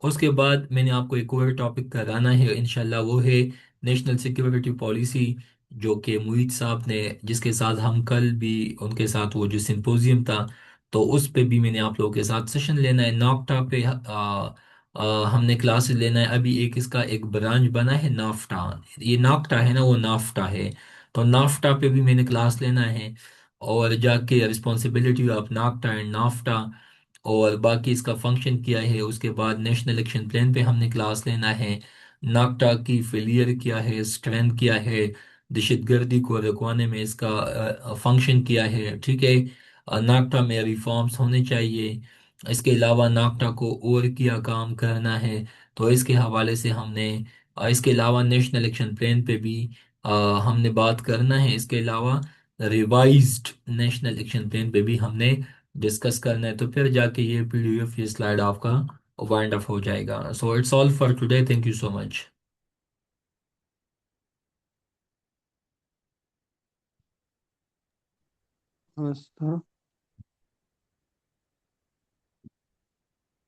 اس کے بعد میں نے آپ کو ایک اور ٹاپک کرانا ہے انشاءاللہ، وہ ہے نیشنل سیکیورٹی پالیسی، جو کہ معید صاحب نے، جس کے ساتھ ہم کل بھی ان کے ساتھ وہ جو سمپوزیم تھا، تو اس پہ بھی میں نے آپ لوگوں کے ساتھ سیشن لینا ہے ناکٹا پہ، ہم نے کلاسز لینا ہے ابھی۔ ایک اس کا ایک برانچ بنا ہے نافٹا، یہ ناکٹا ہے نا، وہ نافٹا ہے، تو نافٹا پہ بھی میں نے کلاس لینا ہے، اور جا کے رسپانسبلٹی آف ناکٹا اینڈ نافٹا، اور باقی اس کا فنکشن کیا ہے۔ اس کے بعد نیشنل ایکشن پلان پہ ہم نے کلاس لینا ہے، ناکٹا کی فیلئر کیا ہے، اسٹرینتھ کیا ہے، دہشت گردی کو رکوانے میں اس کا فنکشن کیا ہے، ٹھیک ہے۔ ناکٹا میں ریفارمز ہونے چاہیے، اس کے علاوہ ناکٹا کو اور کیا کام کرنا ہے، تو اس کے حوالے سے ہم نے اس کے علاوہ نیشنل ایکشن پلان پہ بھی ہم نے بات کرنا ہے، اس کے علاوہ ریوائزڈ نیشنل ایکشن پلان پہ بھی ہم نے ڈسکس کرنا ہے، تو پھر جا کے یہ پی ڈی ایف، یہ سلائیڈ آپ کا وائنڈ اپ ہو جائے گا۔ So it's all for today, thank you so much. بس